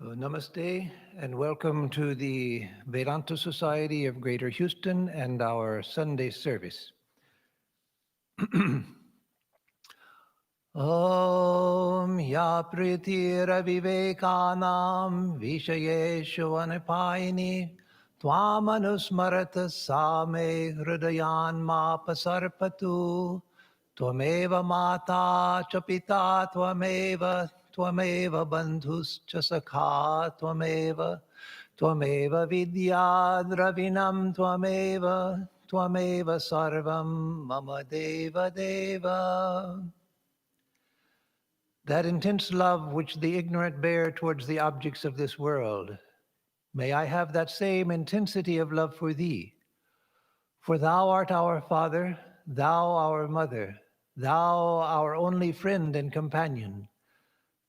Namaste and welcome to the Vedanta Society of Greater Houston and our Sunday service. Om ya pritira vivekanam vishayeshu anipayini tvam anusmarata same hridayan ma pasarpatu tvameva mata cha pita tvameva bandhuscha sakha tvameva vidya dravinam tvameva sarvam mama deva deva. That intense love which the ignorant bear towards the objects of this world, may I have that same intensity of love for thee. For thou art our Father, thou our Mother, thou our only friend and companion.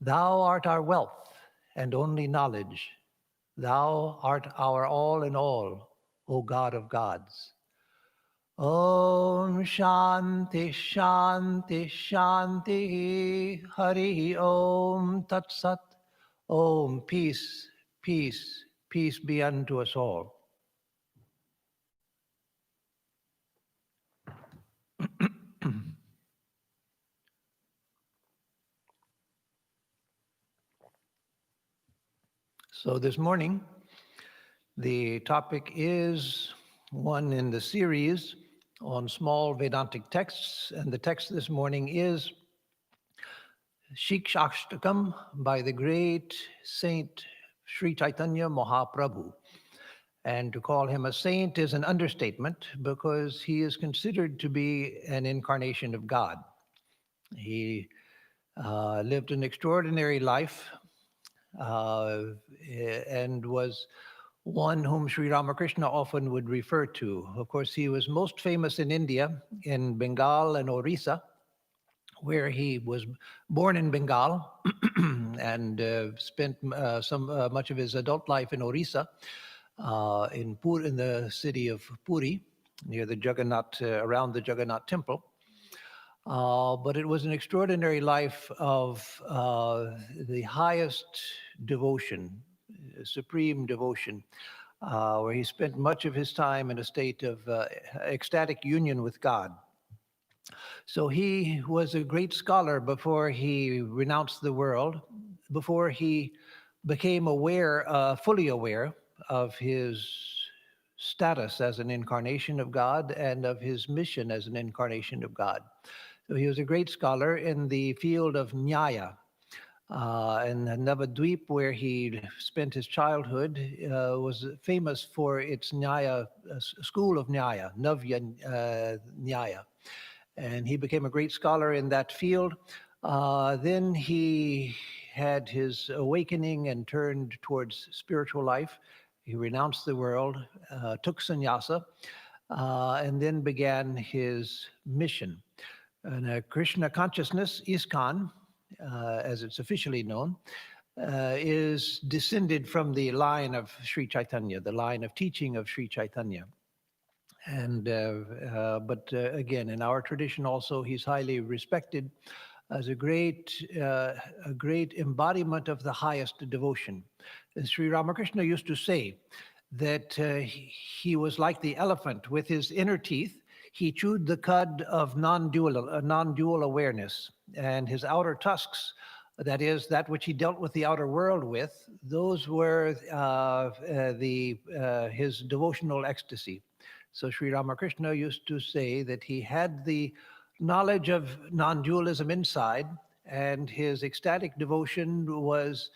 Thou art our wealth and only knowledge. Thou art our all in all, O God of gods. Om Shanti Shanti Shanti Hari Om Tat Sat. Om peace, peace, peace be unto us all. So this morning, the topic is one in the series on small Vedantic texts, and the text this morning is Shikshashtakam by the great Saint Sri Chaitanya Mahaprabhu. And to call him a saint is an understatement because he is considered to be an incarnation of God. He lived an extraordinary life and was one whom Sri Ramakrishna often would refer to. Of course, he was most famous in India, in Bengal and Orissa, where he was born in Bengal and spent much of his adult life in Orissa, in the city of Puri, near the Jagannath, around the Jagannath temple. But it was an extraordinary life of the highest devotion, supreme devotion, where he spent much of his time in a state of ecstatic union with God. So he was a great scholar before he renounced the world, before he became fully aware of his status as an incarnation of God and of his mission as an incarnation of God. So he was a great scholar in the field of Nyaya. And Navadvip, where he spent his childhood, was famous for its Nyaya, school of Nyaya, Navya Nyaya. And he became a great scholar in that field. Then he had his awakening and turned towards spiritual life. He renounced the world, took sannyasa, and then began his mission. And Krishna consciousness, ISKCON, as it's officially known, is descended from the line of Sri Chaitanya, the line of teaching of Sri Chaitanya. And but again, in our tradition also, he's highly respected as a great embodiment of the highest devotion. Sri Ramakrishna used to say that he was like the elephant with his inner teeth. He chewed the cud of non-dual awareness, and his outer tusks, that is, that which he dealt with the outer world with, those were his devotional ecstasy. So Sri Ramakrishna used to say that he had the knowledge of non-dualism inside, and his ecstatic devotion was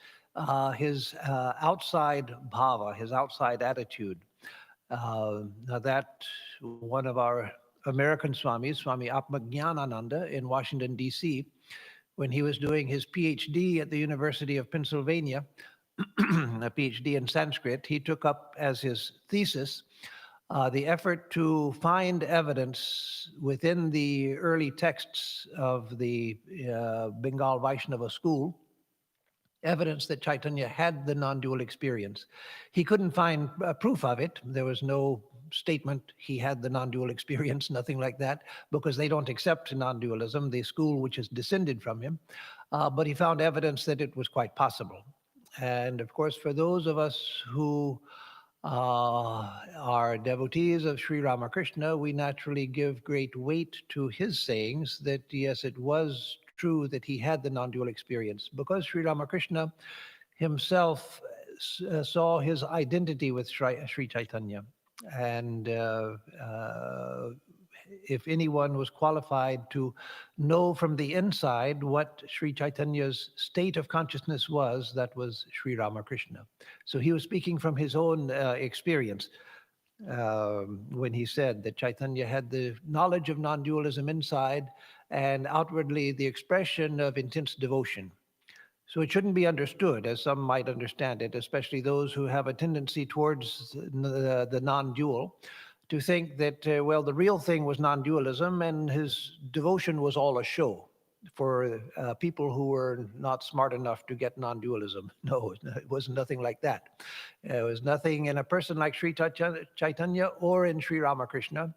his outside bhava, his outside attitude. Now that one of our American Swamis, Swami Atmarupananda in Washington, D.C., when he was doing his PhD at the University of Pennsylvania, a PhD in Sanskrit, he took up as his thesis the effort to find evidence within the early texts of the Bengal Vaishnava school, evidence that Chaitanya had the non-dual experience. He couldn't find proof of it. There was no statement he had the non-dual experience, nothing like that, because they don't accept non-dualism, the school which has descended from him. But he found evidence that it was quite possible. And of course, for those of us who are devotees of Sri Ramakrishna, we naturally give great weight to his sayings that yes, it was true that he had the non-dual experience, because Sri Ramakrishna himself saw his identity with Sri Chaitanya. And if anyone was qualified to know from the inside what Sri Chaitanya's state of consciousness was, that was Sri Ramakrishna. So he was speaking from his own experience when he said that Chaitanya had the knowledge of non-dualism inside and outwardly the expression of intense devotion. So it shouldn't be understood as some might understand it, especially those who have a tendency towards the non-dual, to think that, well, the real thing was non-dualism and his devotion was all a show for people who were not smart enough to get non-dualism. No, it was nothing like that. It was nothing in a person like Sri Chaitanya or in Sri Ramakrishna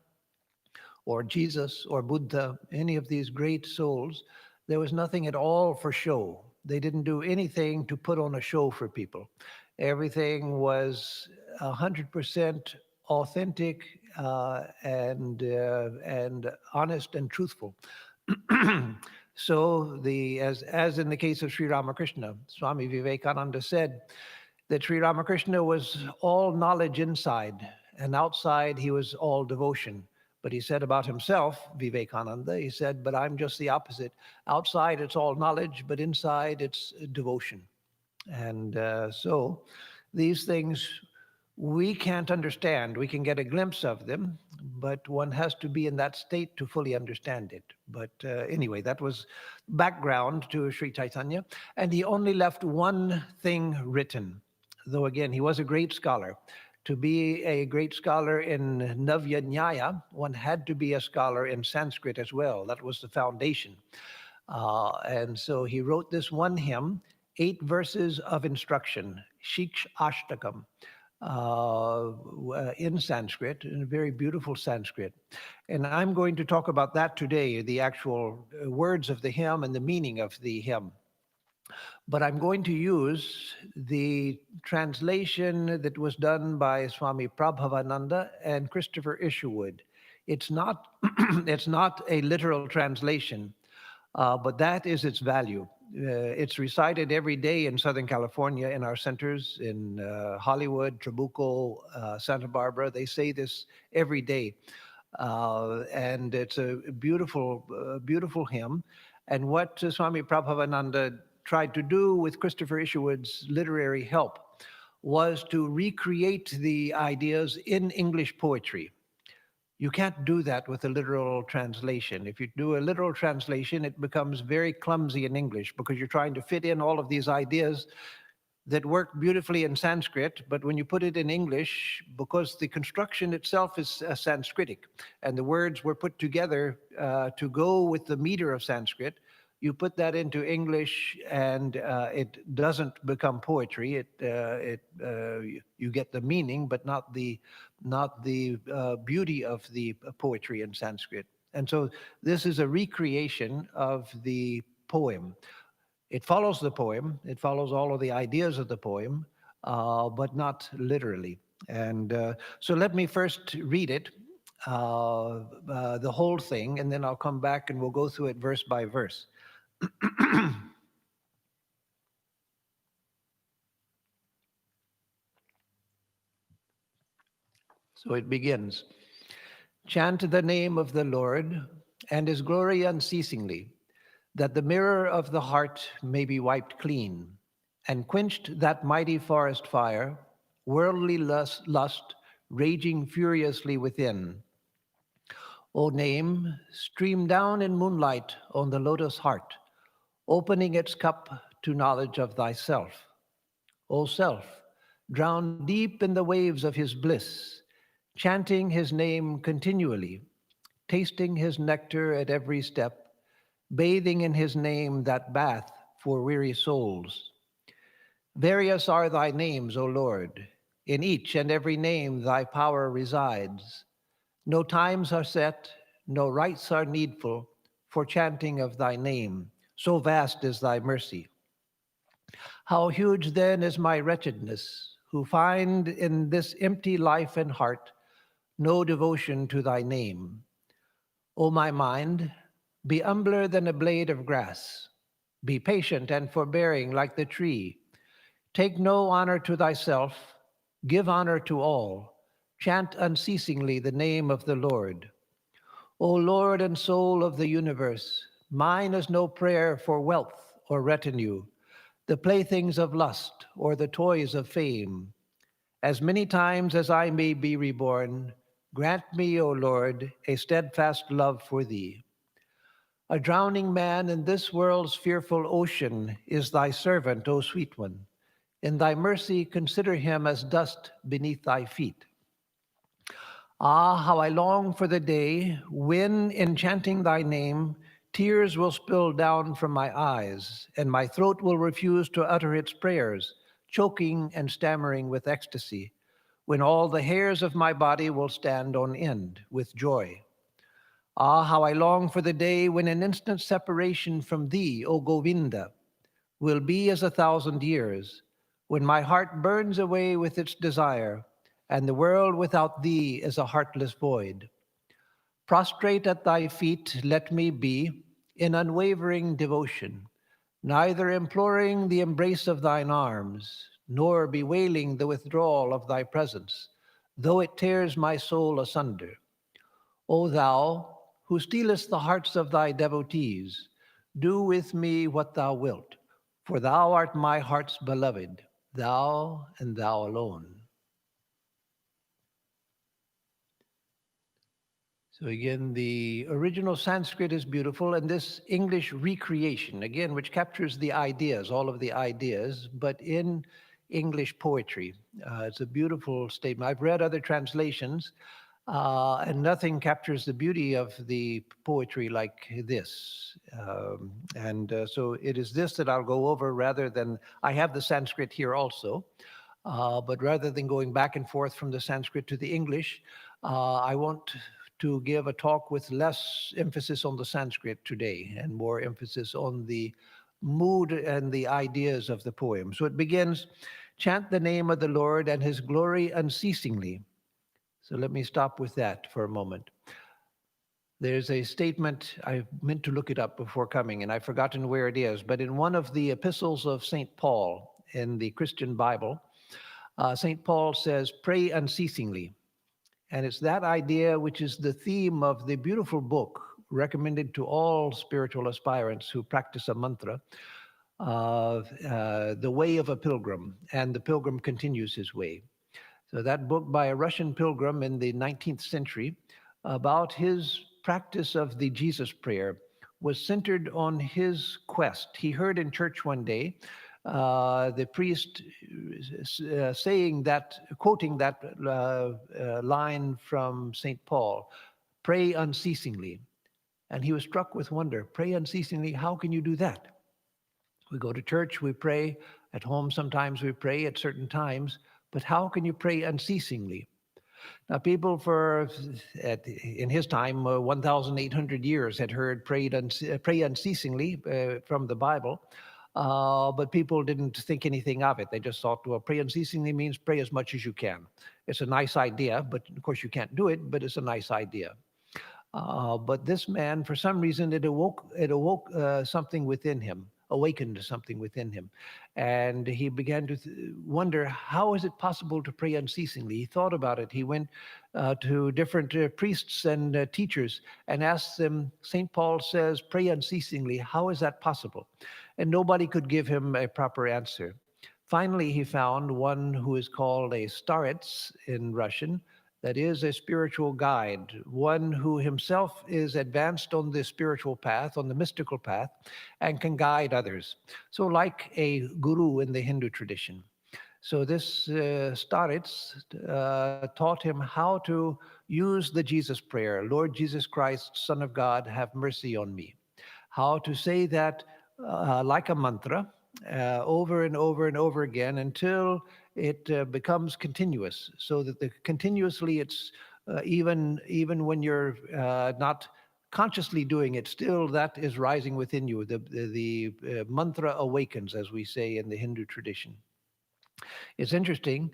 or Jesus or Buddha, any of these great souls. There was nothing at all for show. They didn't do anything to put on a show for people. Everything was 100% authentic and honest and truthful. So as in the case of Sri Ramakrishna, Swami Vivekananda said that Sri Ramakrishna was all knowledge inside, and outside he was all devotion. But he said about himself, Vivekananda, he said, but I'm just the opposite. Outside it's all knowledge, but inside it's devotion. And so these things we can't understand. We can get a glimpse of them, but one has to be in that state to fully understand it. But anyway, that was background to Sri Chaitanya. And he only left one thing written, though again, he was a great scholar. To be a great scholar in Navya Nyaya, one had to be a scholar in Sanskrit as well. That was the foundation. And so he wrote this one hymn, 8 verses of instruction, Shikshashtakam, in Sanskrit, in a very beautiful Sanskrit. And I'm going to talk about that today, the actual words of the hymn and the meaning of the hymn. But I'm going to use the translation that was done by Swami Prabhavananda and Christopher Isherwood. It's not, it's not a literal translation, but that is its value. It's recited every day in Southern California in our centers, in Hollywood, Trabuco, Santa Barbara. They say this every day. And it's a beautiful, beautiful hymn. And what Swami Prabhavananda tried to do with Christopher Isherwood's literary help was to recreate the ideas in English poetry. You can't do that with a literal translation. If you do a literal translation, it becomes very clumsy in English because you're trying to fit in all of these ideas that work beautifully in Sanskrit, but when you put it in English, because the construction itself is Sanskritic, and the words were put together to go with the meter of Sanskrit, you put that into English and it doesn't become poetry. You get the meaning, but not the beauty of the poetry in Sanskrit. And so this is a recreation of the poem. It follows the poem. It follows all of the ideas of the poem, but not literally. And so let me first read it, the whole thing, and then I'll come back and we'll go through it verse by verse. So it begins. Chant the name of the Lord and his glory unceasingly, that the mirror of the heart may be wiped clean, and quenched that mighty forest fire, worldly lust raging furiously within. O name, stream down in moonlight on the lotus heart, opening its cup to knowledge of thyself. O self, drown deep in the waves of his bliss, chanting his name continually, tasting his nectar at every step, bathing in his name that bath for weary souls. Various are thy names, O Lord. In each and every name thy power resides. No times are set, no rites are needful for chanting of thy name. So vast is thy mercy. How huge then is my wretchedness, who find in this empty life and heart no devotion to thy name. O my mind, be humbler than a blade of grass. Be patient and forbearing like the tree. Take no honor to thyself, give honor to all. Chant unceasingly the name of the Lord. O Lord and soul of the universe, mine is no prayer for wealth or retinue, the playthings of lust or the toys of fame. As many times as I may be reborn, grant me, O Lord, a steadfast love for thee. A drowning man in this world's fearful ocean is thy servant, O sweet one. In thy mercy, consider him as dust beneath thy feet. Ah, how I long for the day when, in chanting thy name, tears will spill down from my eyes, and my throat will refuse to utter its prayers, choking and stammering with ecstasy, when all the hairs of my body will stand on end with joy. Ah, how I long for the day when an instant separation from thee, O Govinda, will be as 1,000 years, when my heart burns away with its desire, and the world without thee is a heartless void. Prostrate at thy feet let me be in unwavering devotion, neither imploring the embrace of thine arms, nor bewailing the withdrawal of thy presence, though it tears my soul asunder. O thou, who stealest the hearts of thy devotees, do with me what thou wilt, for thou art my heart's beloved, thou and thou alone. So again, the original Sanskrit is beautiful, and this English recreation, again, which captures the ideas, all of the ideas, but in English poetry. It's a beautiful statement. I've read other translations, and nothing captures the beauty of the poetry like this. So it is this that I'll go over rather than, I have the Sanskrit here also, but rather than going back and forth from the Sanskrit to the English, I want to give a talk with less emphasis on the Sanskrit today and more emphasis on the mood and the ideas of the poem. So it begins, chant the name of the Lord and his glory unceasingly. So let me stop with that for a moment. There's a statement, I meant to look it up before coming, and I've forgotten where it is, but in one of the epistles of St. Paul in the Christian Bible, St. Paul says, pray unceasingly. And it's that idea which is the theme of the beautiful book recommended to all spiritual aspirants who practice a mantra, The Way of a Pilgrim, and the pilgrim continues his way. So that book by a Russian pilgrim in the 19th century about his practice of the Jesus prayer was centered on his quest. He heard in church one day the priest saying that, quoting that line from St. Paul, pray unceasingly. And he was struck with wonder. Pray unceasingly, how can you do that? We go to church, we pray. At home, sometimes we pray at certain times. But how can you pray unceasingly? Now, people in his time, 1,800 years had heard pray unceasingly from the Bible, but people didn't think anything of it. They just thought, well, pray unceasingly means pray as much as you can. It's a nice idea, but of course you can't do it, but it's a nice idea. But this man, for some reason, it awoke something within him, awakened something within him. And he began to wonder, how is it possible to pray unceasingly? He thought about it. He went to different priests and teachers and asked them, St. Paul says, pray unceasingly. How is that possible? And nobody could give him a proper answer. Finally, he found one who is called a starets in Russian, that is a spiritual guide, one who himself is advanced on the spiritual path, on the mystical path, and can guide others. So like a guru in the Hindu tradition. So this starets taught him how to use the Jesus prayer, Lord Jesus Christ, Son of God, have mercy on me. How to say that like a mantra, over and over and over again until it becomes continuous, so that continuously it's even when you're not consciously doing it, still that is rising within you. The mantra awakens, as we say in the Hindu tradition. It's interesting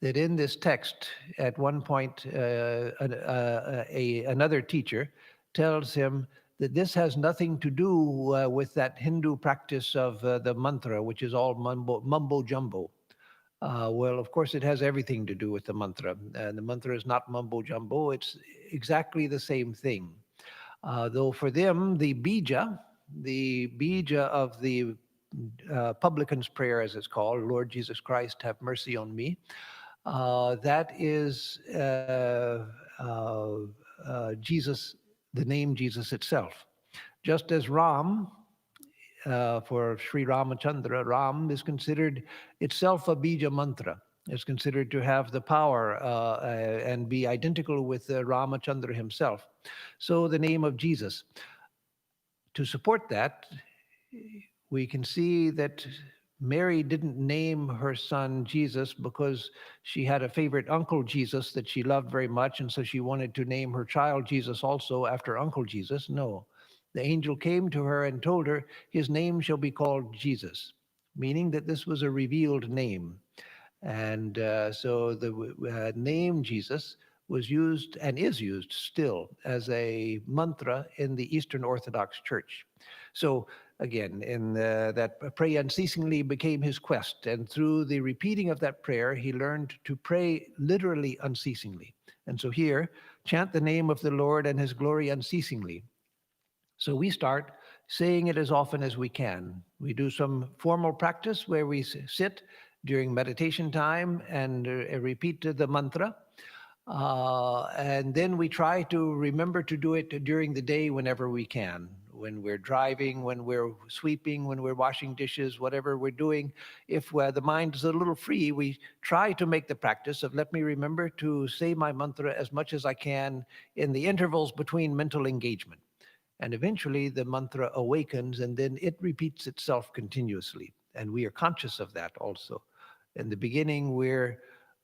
that in this text, at one point, another teacher tells him that this has nothing to do with that Hindu practice of the mantra, which is all mumbo jumbo. Well, of course, it has everything to do with the mantra. The mantra is not mumbo jumbo, it's exactly the same thing. Though for them, the bija of the publican's prayer, as it's called, Lord Jesus Christ, have mercy on me, that is Jesus, the name Jesus itself. Just as Ram, for Sri Ramachandra, Ram is considered itself a bija mantra. It's considered to have the power and be identical with Ramachandra himself. So the name of Jesus. To support that, we can see that Mary didn't name her son Jesus because she had a favorite uncle Jesus that she loved very much, and so she wanted to name her child Jesus also after Uncle Jesus. No. The angel came to her and told her, his name shall be called Jesus, meaning that this was a revealed name. And so the name Jesus was used and is used still as a mantra in the Eastern Orthodox Church. So again, in that pray unceasingly became his quest. And through the repeating of that prayer, he learned to pray literally unceasingly. And so here, chant the name of the Lord and his glory unceasingly. So we start saying it as often as we can. We do some formal practice where we sit during meditation time and repeat the mantra. And then we try to remember to do it during the day whenever we can. When we're driving, when we're sweeping, when we're washing dishes, whatever we're doing. If the mind is a little free, we try to make the practice of let me remember to say my mantra as much as I can in the intervals between mental engagement. And eventually the mantra awakens and then it repeats itself continuously. And we are conscious of that also. In the beginning, we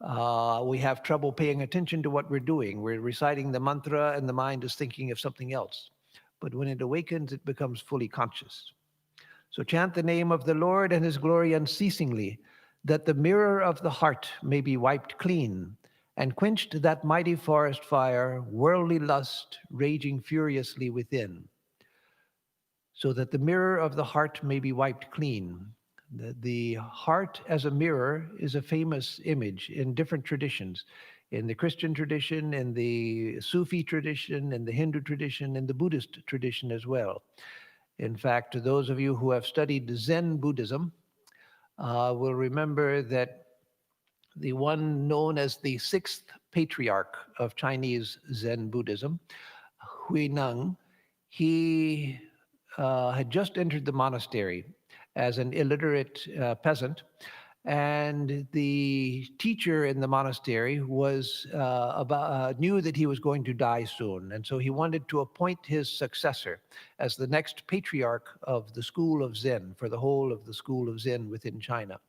have trouble paying attention to what we're doing. We're reciting the mantra and the mind is thinking of something else. But when it awakens, it becomes fully conscious. So chant the name of the Lord and his glory unceasingly, that the mirror of the heart may be wiped clean, and quenched that mighty forest fire, worldly lust raging furiously within. So that the mirror of the heart may be wiped clean. The heart as a mirror is a famous image in different traditions. In the Christian tradition, in the Sufi tradition, in the Hindu tradition, in the Buddhist tradition as well. In fact, those of you who have studied Zen Buddhism will remember that the one known as the sixth patriarch of Chinese Zen Buddhism, Huineng, he had just entered the monastery as an illiterate peasant. And the teacher in the monastery was knew that he was going to die soon. And so he wanted to appoint his successor as the next patriarch of the school of Zen, for the whole of the school of Zen within China.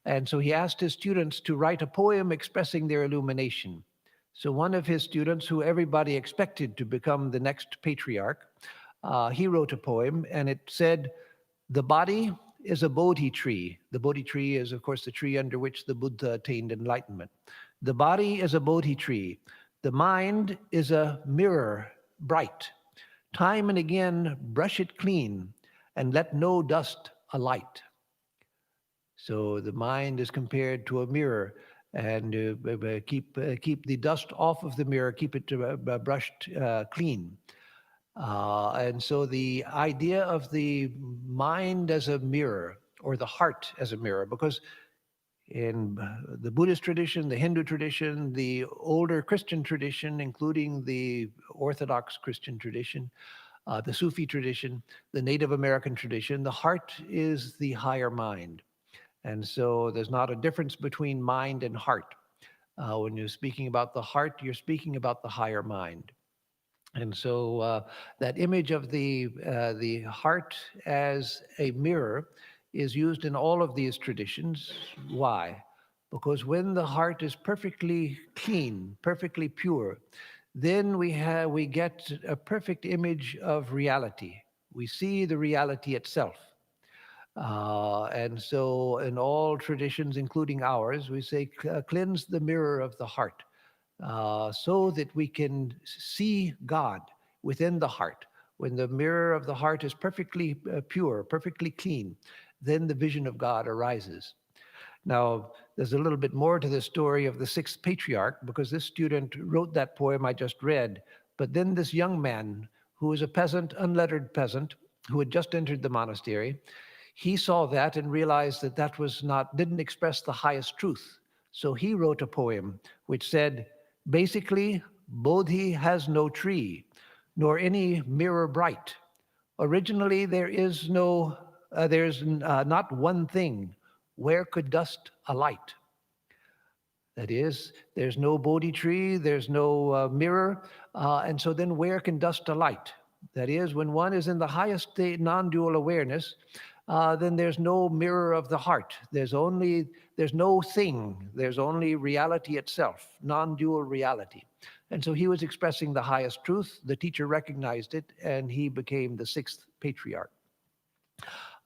And so he asked his students to write a poem expressing their illumination. So one of his students, who everybody expected to become the next patriarch, he wrote a poem, and it said, "The body is a Bodhi tree." The Bodhi tree is, of course, the tree under which the Buddha attained enlightenment. "The body is a Bodhi tree. The mind is a mirror bright. Time and again brush it clean, and let no dust alight." So the mind is compared to a mirror, and keep the dust off of the mirror, keep it brushed clean. And so the idea of the mind as a mirror, or the heart as a mirror, because in the Buddhist tradition, the Hindu tradition, the older Christian tradition, including the Orthodox Christian tradition, the Sufi tradition, the Native American tradition, the heart is the higher mind. And so there's not a difference between mind and heart. When you're speaking about the heart, you're speaking about the higher mind. And so that image of the heart as a mirror is used in all of these traditions. Why? Because when the heart is perfectly clean, perfectly pure, then we get a perfect image of reality. We see the reality itself. And so, in all traditions, including ours, we say, cleanse the mirror of the heart, so that we can see God within the heart. When the mirror of the heart is perfectly pure, perfectly clean, then the vision of God arises. Now, there's a little bit more to the story of the sixth patriarch, because this student wrote that poem I just read. But then this young man, who was a peasant, unlettered peasant, who had just entered the monastery, he saw that and realized that that was not, didn't express the highest truth. So he wrote a poem which said, basically, Bodhi has no tree, nor any mirror bright. Originally, there's not one thing. Where could dust alight? That is, there's no Bodhi tree, there's no mirror, and so then where can dust alight? That is, when one is in the highest state, non-dual awareness, then there's no mirror of the heart. There's no thing. There's only reality itself, non-dual reality. And so he was expressing the highest truth. The teacher recognized it, and he became the sixth patriarch.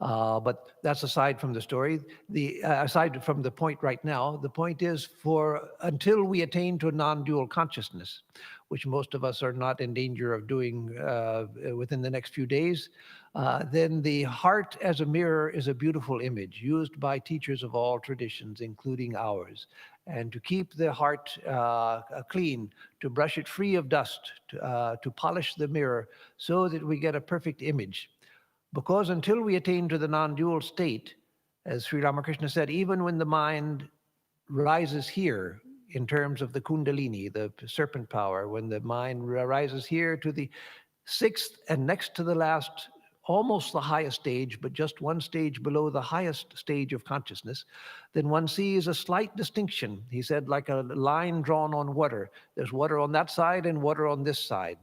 But that's aside from the story. Aside from the point right now, the point is, for until we attain to a non-dual consciousness, which most of us are not in danger of doing within the next few days, then the heart as a mirror is a beautiful image used by teachers of all traditions, including ours. And to keep the heart clean, to brush it free of dust, to polish the mirror so that we get a perfect image. Because until we attain to the non-dual state, as Sri Ramakrishna said, even when the mind rises here in terms of the kundalini, the serpent power, when the mind rises here to the sixth and next to the last, almost the highest stage, but just one stage below the highest stage of consciousness, then one sees a slight distinction. He said, like a line drawn on water. There's water on that side and water on this side.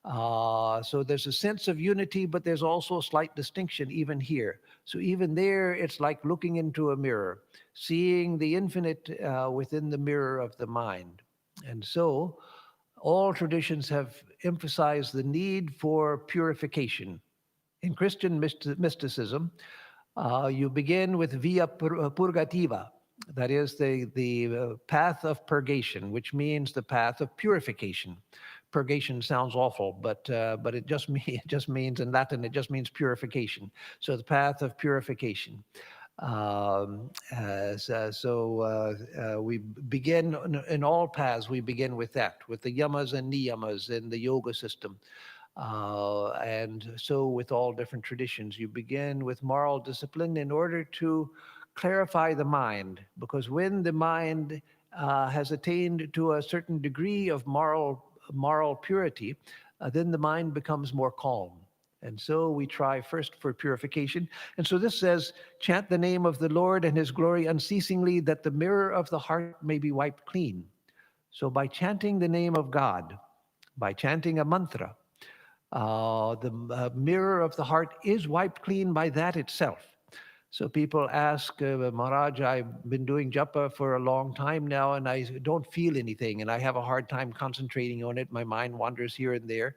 So there's a sense of unity, but there's also a slight distinction even here. So even there, it's like looking into a mirror, seeing the infinite within the mirror of the mind. And so all traditions have emphasized the need for purification. In Christian mysticism, you begin with via purgativa, that is the path of purgation, which means the path of purification. Purgation sounds awful, but it just means, in Latin, it just means purification. So the path of purification. We begin in all paths. We begin with that, with the yamas and niyamas in the yoga system. And so with all different traditions, you begin with moral discipline in order to clarify the mind, because when the mind has attained to a certain degree of moral purity, then the mind becomes more calm. And so we try first for purification. And so this says, chant the name of the Lord and his glory unceasingly, that the mirror of the heart may be wiped clean. So by chanting the name of God, by chanting a mantra, the mirror of the heart is wiped clean by that itself. So people ask, Maharaj, I've been doing japa for a long time now, and I don't feel anything, and I have a hard time concentrating on it. My mind wanders here and there.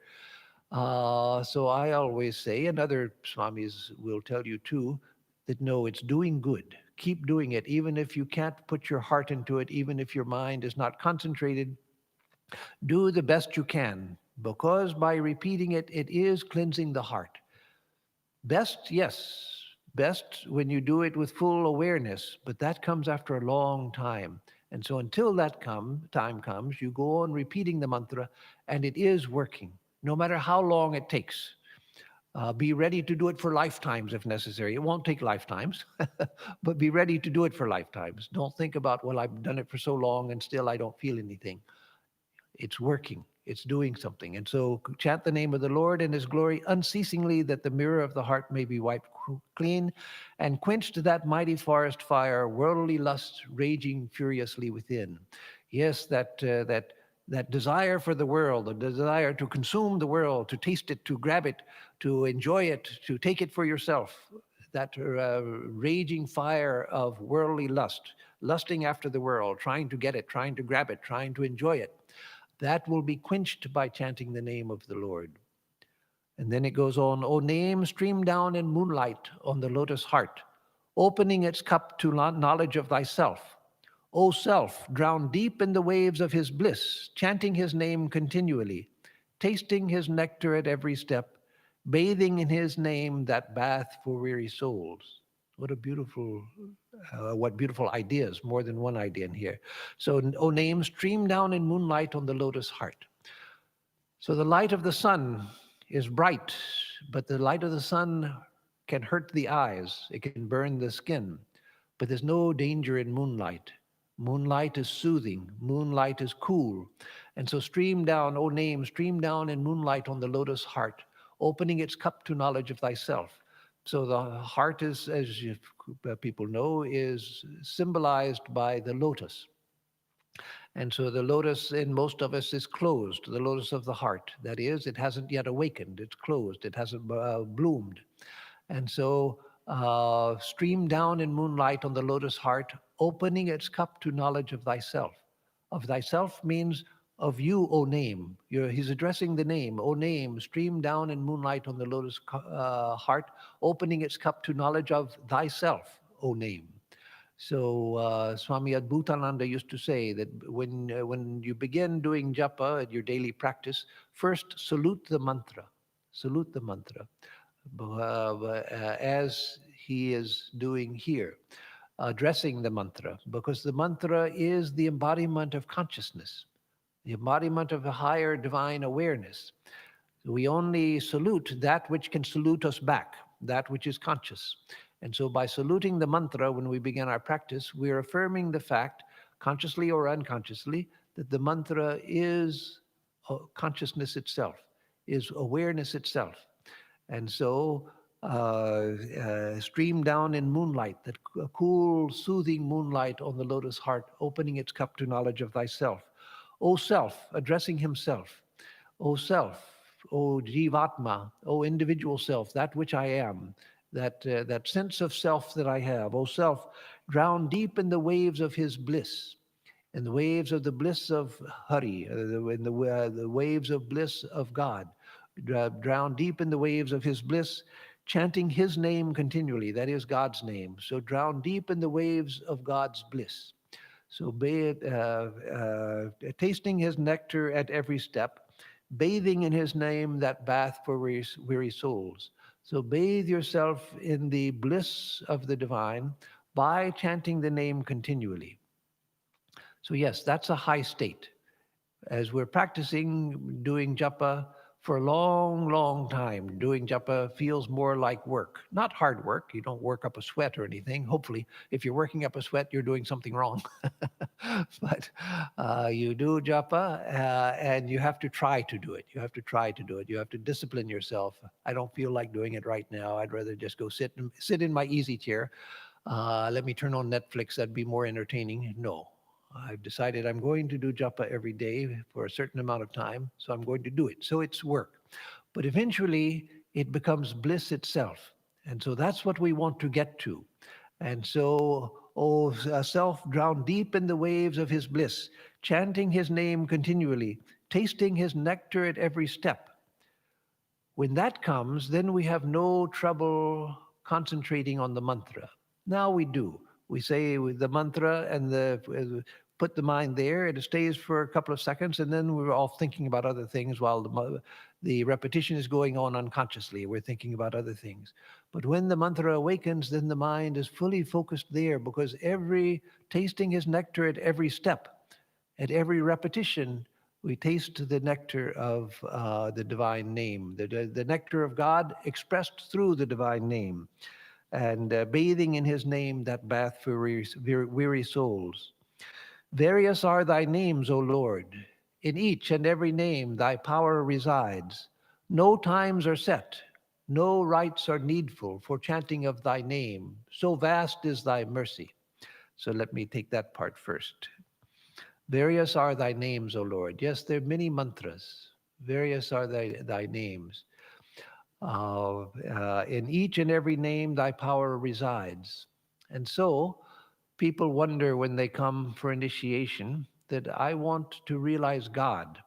So I always say, and other swamis will tell you too, that no, it's doing good. Keep doing it, even if you can't put your heart into it, even if your mind is not concentrated. Do the best you can, because by repeating it, it is cleansing the heart. Best, yes. Best when you do it with full awareness, but that comes after a long time. And so until that time comes, you go on repeating the mantra, and it is working, no matter how long it takes. Be ready to do it for lifetimes if necessary. It won't take lifetimes, but be ready to do it for lifetimes. Don't think about, well, I've done it for so long and still I don't feel anything. It's working. It's doing something. And so chant the name of the Lord and his glory unceasingly, that the mirror of the heart may be wiped clean, and quenched that mighty forest fire, worldly lusts raging furiously within. Yes, that desire for the world, the desire to consume the world, to taste it, to grab it, to enjoy it, to take it for yourself, that raging fire of worldly lust, lusting after the world, trying to get it, trying to grab it, trying to enjoy it. that will be quenched by chanting the name of the Lord. And then it goes on, O name, stream down in moonlight on the lotus heart, opening its cup to knowledge of thyself. O self, drown deep in the waves of his bliss, chanting his name continually, tasting his nectar at every step, bathing in his name that bath for weary souls. What beautiful ideas, more than one idea in here. So, O name, stream down in moonlight on the lotus heart. So the light of the sun is bright, but the light of the sun can hurt the eyes, it can burn the skin, but there's no danger in moonlight. Moonlight is soothing, moonlight is cool. And so stream down, O name, stream down in moonlight on the lotus heart, opening its cup to knowledge of thyself. So the heart is, as people know, is symbolized by the lotus. And so the lotus in most of us is closed, the lotus of the heart. That is, it hasn't yet awakened, it's closed, it hasn't bloomed. And so stream down in moonlight on the lotus heart, opening its cup to knowledge of thyself. Of thyself means of you, O name. He's addressing the name, O name, stream down in moonlight on the lotus heart, opening its cup to knowledge of thyself, O name. So Swami Atmarupananda used to say that when you begin doing japa at your daily practice, first salute the mantra. Salute the mantra, as he is doing here, addressing the mantra, because the mantra is the embodiment of consciousness, the embodiment of a higher divine awareness. We only salute that which can salute us back, that which is conscious. And so by saluting the mantra when we begin our practice, we're affirming the fact, consciously or unconsciously, that the mantra is consciousness itself, is awareness itself. And so stream down in moonlight, that cool, soothing moonlight on the lotus heart, opening its cup to knowledge of thyself. O self, addressing himself. O self, O Jivatma, O individual self, that which I am, that sense of self that I have. O self, drown deep in the waves of his bliss, in the waves of the bliss of Hari, in the waves of bliss of God. Drown deep in the waves of his bliss, chanting his name continually, that is God's name. So drown deep in the waves of God's bliss. So tasting his nectar at every step, bathing in his name that bath for weary souls. So bathe yourself in the bliss of the divine by chanting the name continually. So yes, that's a high state. As we're practicing doing japa for a long, long time, doing japa feels more like work, not hard work. You don't work up a sweat or anything. Hopefully, if you're working up a sweat, you're doing something wrong. But you do japa and you have to try to do it. You have to try to do it. You have to discipline yourself. I don't feel like doing it right now. I'd rather just go sit in my easy chair. Let me turn on Netflix. That'd be more entertaining. No, I've decided I'm going to do japa every day for a certain amount of time, so I'm going to do it. So it's work. But eventually, it becomes bliss itself. And so that's what we want to get to. And so, self, drown deep in the waves of his bliss, chanting his name continually, tasting his nectar at every step. When that comes, then we have no trouble concentrating on the mantra. Now we do. We say the mantra and put the mind there, and it stays for a couple of seconds, and then we're off thinking about other things while the repetition is going on unconsciously. We're thinking about other things. But when the mantra awakens, then the mind is fully focused there, because tasting his nectar at every step, at every repetition, we taste the nectar of the divine name, the nectar of God expressed through the divine name, and bathing in his name that bath for weary souls. Various are thy names, O Lord. In each and every name thy power resides. No times are set, no rites are needful for chanting of thy name. So vast is thy mercy. So let me take that part first. Various are thy names, O Lord. Yes, there are many mantras. Various are thy names. In each and every name, thy power resides. And so, people wonder when they come for initiation, that I want to realize God.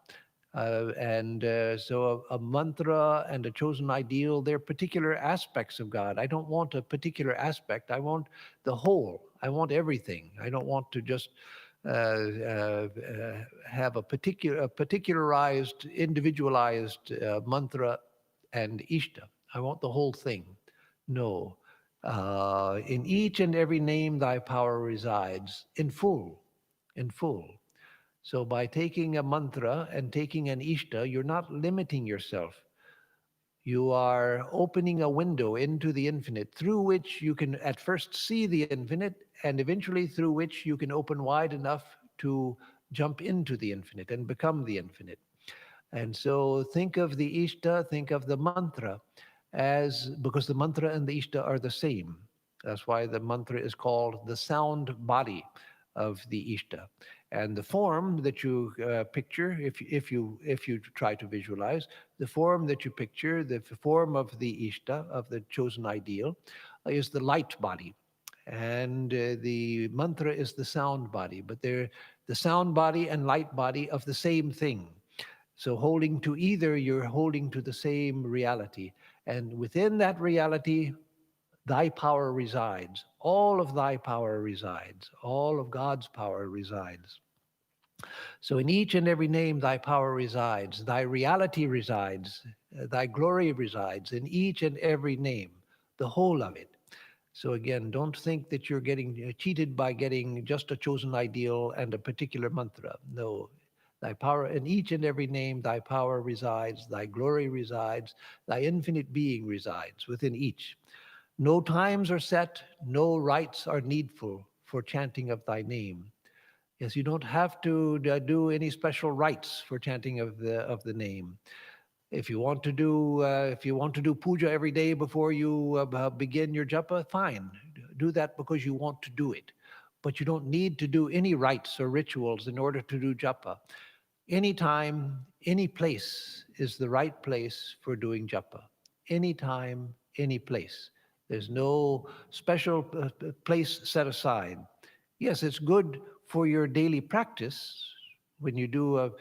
So a mantra and a chosen ideal, they're particular aspects of God. I don't want a particular aspect. I want the whole. I want everything. I don't want to just have a particularized, individualized mantra and ishta. I want the whole thing. No. In each and every name thy power resides in full, in full. So by taking a mantra and taking an ishta, you're not limiting yourself. You are opening a window into the infinite through which you can at first see the infinite and eventually through which you can open wide enough to jump into the infinite and become the infinite. And so think of the ishta, think of the mantra as, because the mantra and the ishta are the same. That's why the mantra is called the sound body of the ishta. And the form that you picture, if you try to visualize, the form that you picture, the form of the ishta, of the chosen ideal, is the light body. And the mantra is the sound body, but they're the sound body and light body of the same thing. So holding to either, you're holding to the same reality. And within that reality, thy power resides. All of thy power resides. All of God's power resides. So in each and every name, thy power resides. Thy reality resides. Thy glory resides in each and every name, the whole of it. So again, don't think that you're getting cheated by getting just a chosen ideal and a particular mantra. No, thy power in each and every name, thy power resides, thy glory resides, thy infinite being resides within each. No times are set, no rites are needful for chanting of thy name. Yes, you don't have to do any special rites for chanting of the name. If you want to do puja every day before you begin your japa, fine. Do that because you want to do it. But you don't need to do any rites or rituals in order to do japa. Anytime, any place is the right place for doing japa. Anytime, any place. There's no special place set aside. Yes, it's good for your daily practice when you do a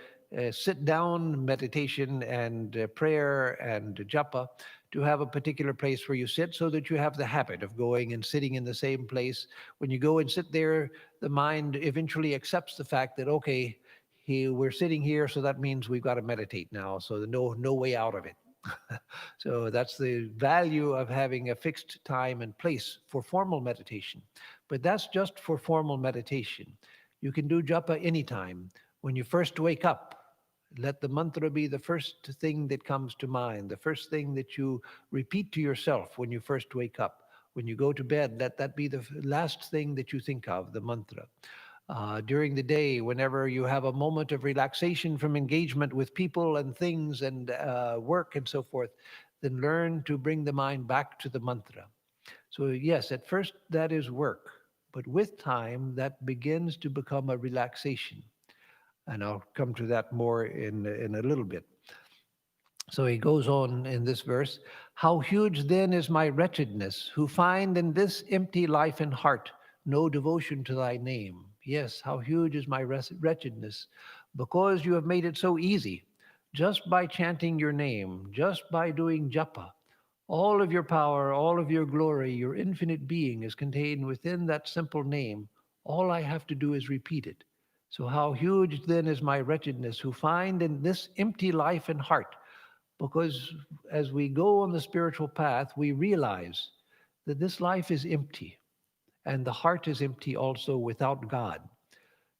sit down meditation and prayer and japa, to have a particular place where you sit so that you have the habit of going and sitting in the same place. When you go and sit there, the mind eventually accepts the fact that, okay, we're sitting here, so that means we've got to meditate now. So no way out of it. So that's the value of having a fixed time and place for formal meditation. But that's just for formal meditation. You can do japa anytime. When you first wake up, let the mantra be the first thing that comes to mind, the first thing that you repeat to yourself when you first wake up. When you go to bed, let that be the last thing that you think of, the mantra. During the day, whenever you have a moment of relaxation from engagement with people and things and work and so forth, then learn to bring the mind back to the mantra. So yes, at first that is work, but with time that begins to become a relaxation. And I'll come to that more in a little bit. So he goes on in this verse, how huge then is my wretchedness, who find in this empty life and heart no devotion to thy name. Yes, how huge is my wretchedness, because you have made it so easy. Just by chanting your name, just by doing japa, all of your power, all of your glory, your infinite being is contained within that simple name. All I have to do is repeat it. So how huge then is my wretchedness, who find in this empty life and heart, because as we go on the spiritual path, we realize that this life is empty and the heart is empty also without God.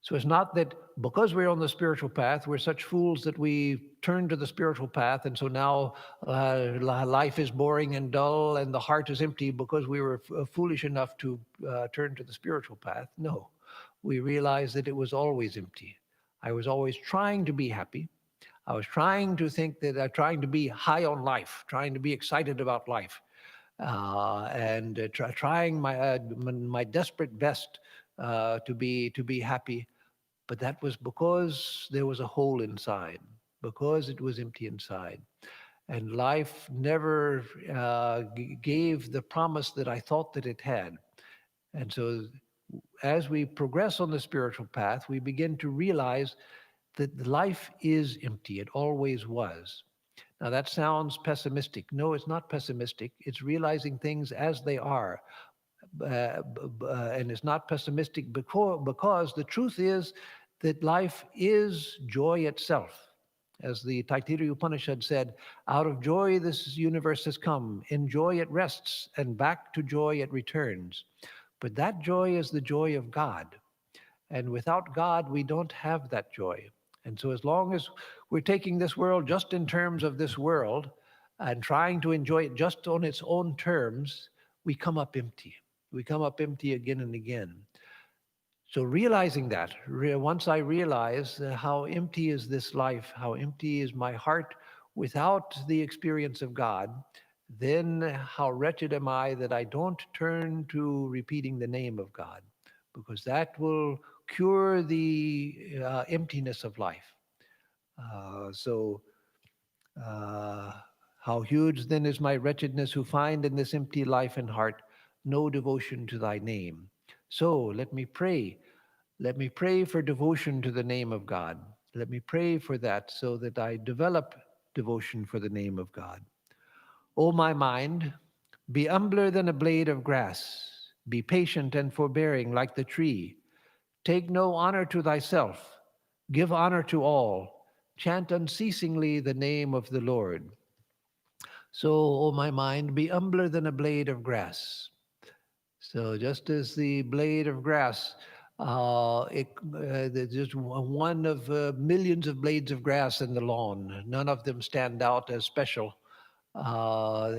So it's not that because we're on the spiritual path, we're such fools that we turn to the spiritual path, and so now life is boring and dull and the heart is empty because we were foolish enough to turn to the spiritual path. No, we realize that it was always empty. I was always trying to be happy. I was trying to think that trying to be high on life, trying to be excited about life, and trying my desperate best to be happy. But that was because there was a hole inside, because it was empty inside, and life never gave the promise that I thought that it had. And so as we progress on the spiritual path, we begin to realize that life is empty. It always was. Now, that sounds pessimistic. No, it's not pessimistic. It's realizing things as they are. And it's not pessimistic because the truth is that life is joy itself. As the Taittiriya Upanishad said, out of joy this universe has come. In joy it rests, and back to joy it returns. But that joy is the joy of God. And without God, we don't have that joy. And so, as long as we're taking this world just in terms of this world and trying to enjoy it just on its own terms, we come up empty. We come up empty again and again. So, realizing that, once I realize how empty is this life, how empty is my heart without the experience of God, then how wretched am I that I don't turn to repeating the name of God, because that will cure the emptiness of life. So, uh, how huge then is my wretchedness who find in this empty life and heart no devotion to thy name. So let me pray. Let me pray for devotion to the name of God. Let me pray for that so that I develop devotion for the name of God. O my mind, be humbler than a blade of grass. Be patient and forbearing like the tree. Take no honor to thyself. Give honor to all. Chant unceasingly the name of the Lord. So, O my mind, be humbler than a blade of grass. So, just as the blade of grass, there's just one of millions of blades of grass in the lawn. None of them stand out as special.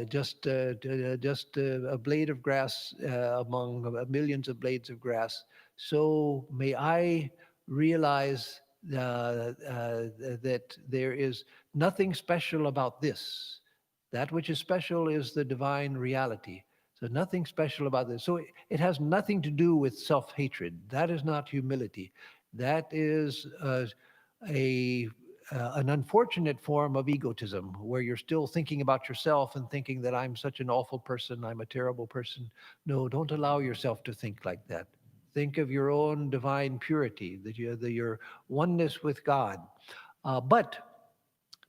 Just a blade of grass among millions of blades of grass. So may I realize that there is nothing special about this. That which is special is the divine reality. So nothing special about this. So it has nothing to do with self-hatred. That is not humility. That is a an unfortunate form of egotism where you're still thinking about yourself and thinking that I'm such an awful person, I'm a terrible person. No, don't allow yourself to think like that. Think of your own divine purity, that your oneness with God. But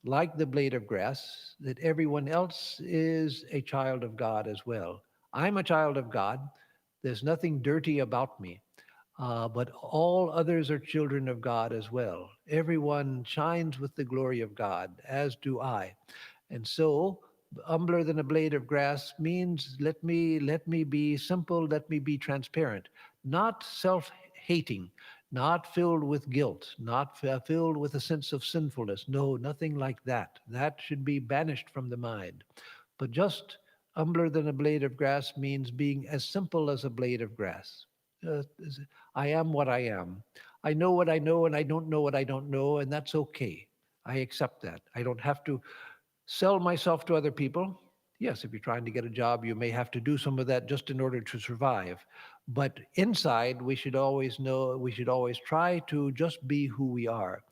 like the blade of grass, that everyone else is a child of God as well. I'm a child of God. There's nothing dirty about me. But all others are children of God as well. Everyone shines with the glory of God, as do I. And so, humbler than a blade of grass means let me be simple, let me be transparent, not self-hating, not filled with guilt, not filled with a sense of sinfulness. No, nothing like that. That should be banished from the mind. But just humbler than a blade of grass means being as simple as a blade of grass. Uh, I am what I am. I know what I know, and I don't know what I don't know, and that's okay. I accept that. I don't have to sell myself to other people. Yes, if you're trying to get a job, you may have to do some of that just in order to survive. But inside, we should always know, we should always try to just be who we are.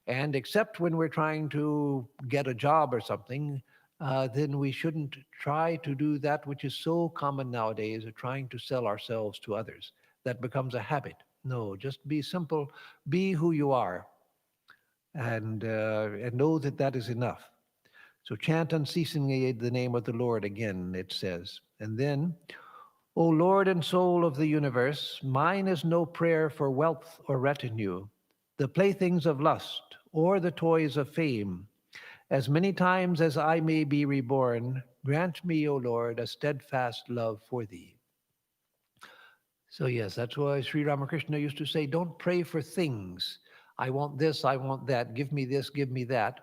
And except when we're trying to get a job or something, then we shouldn't try to do that which is so common nowadays, of trying to sell ourselves to others. That becomes a habit. No, just be simple, be who you are, and know that that is enough. So chant unceasingly the name of the Lord again, it says. And then, O Lord and soul of the universe, mine is no prayer for wealth or retinue, the playthings of lust, or the toys of fame. As many times as I may be reborn, grant me, O Lord, a steadfast love for thee. So, yes, that's why Sri Ramakrishna used to say, don't pray for things. I want this, I want that, give me this, give me that.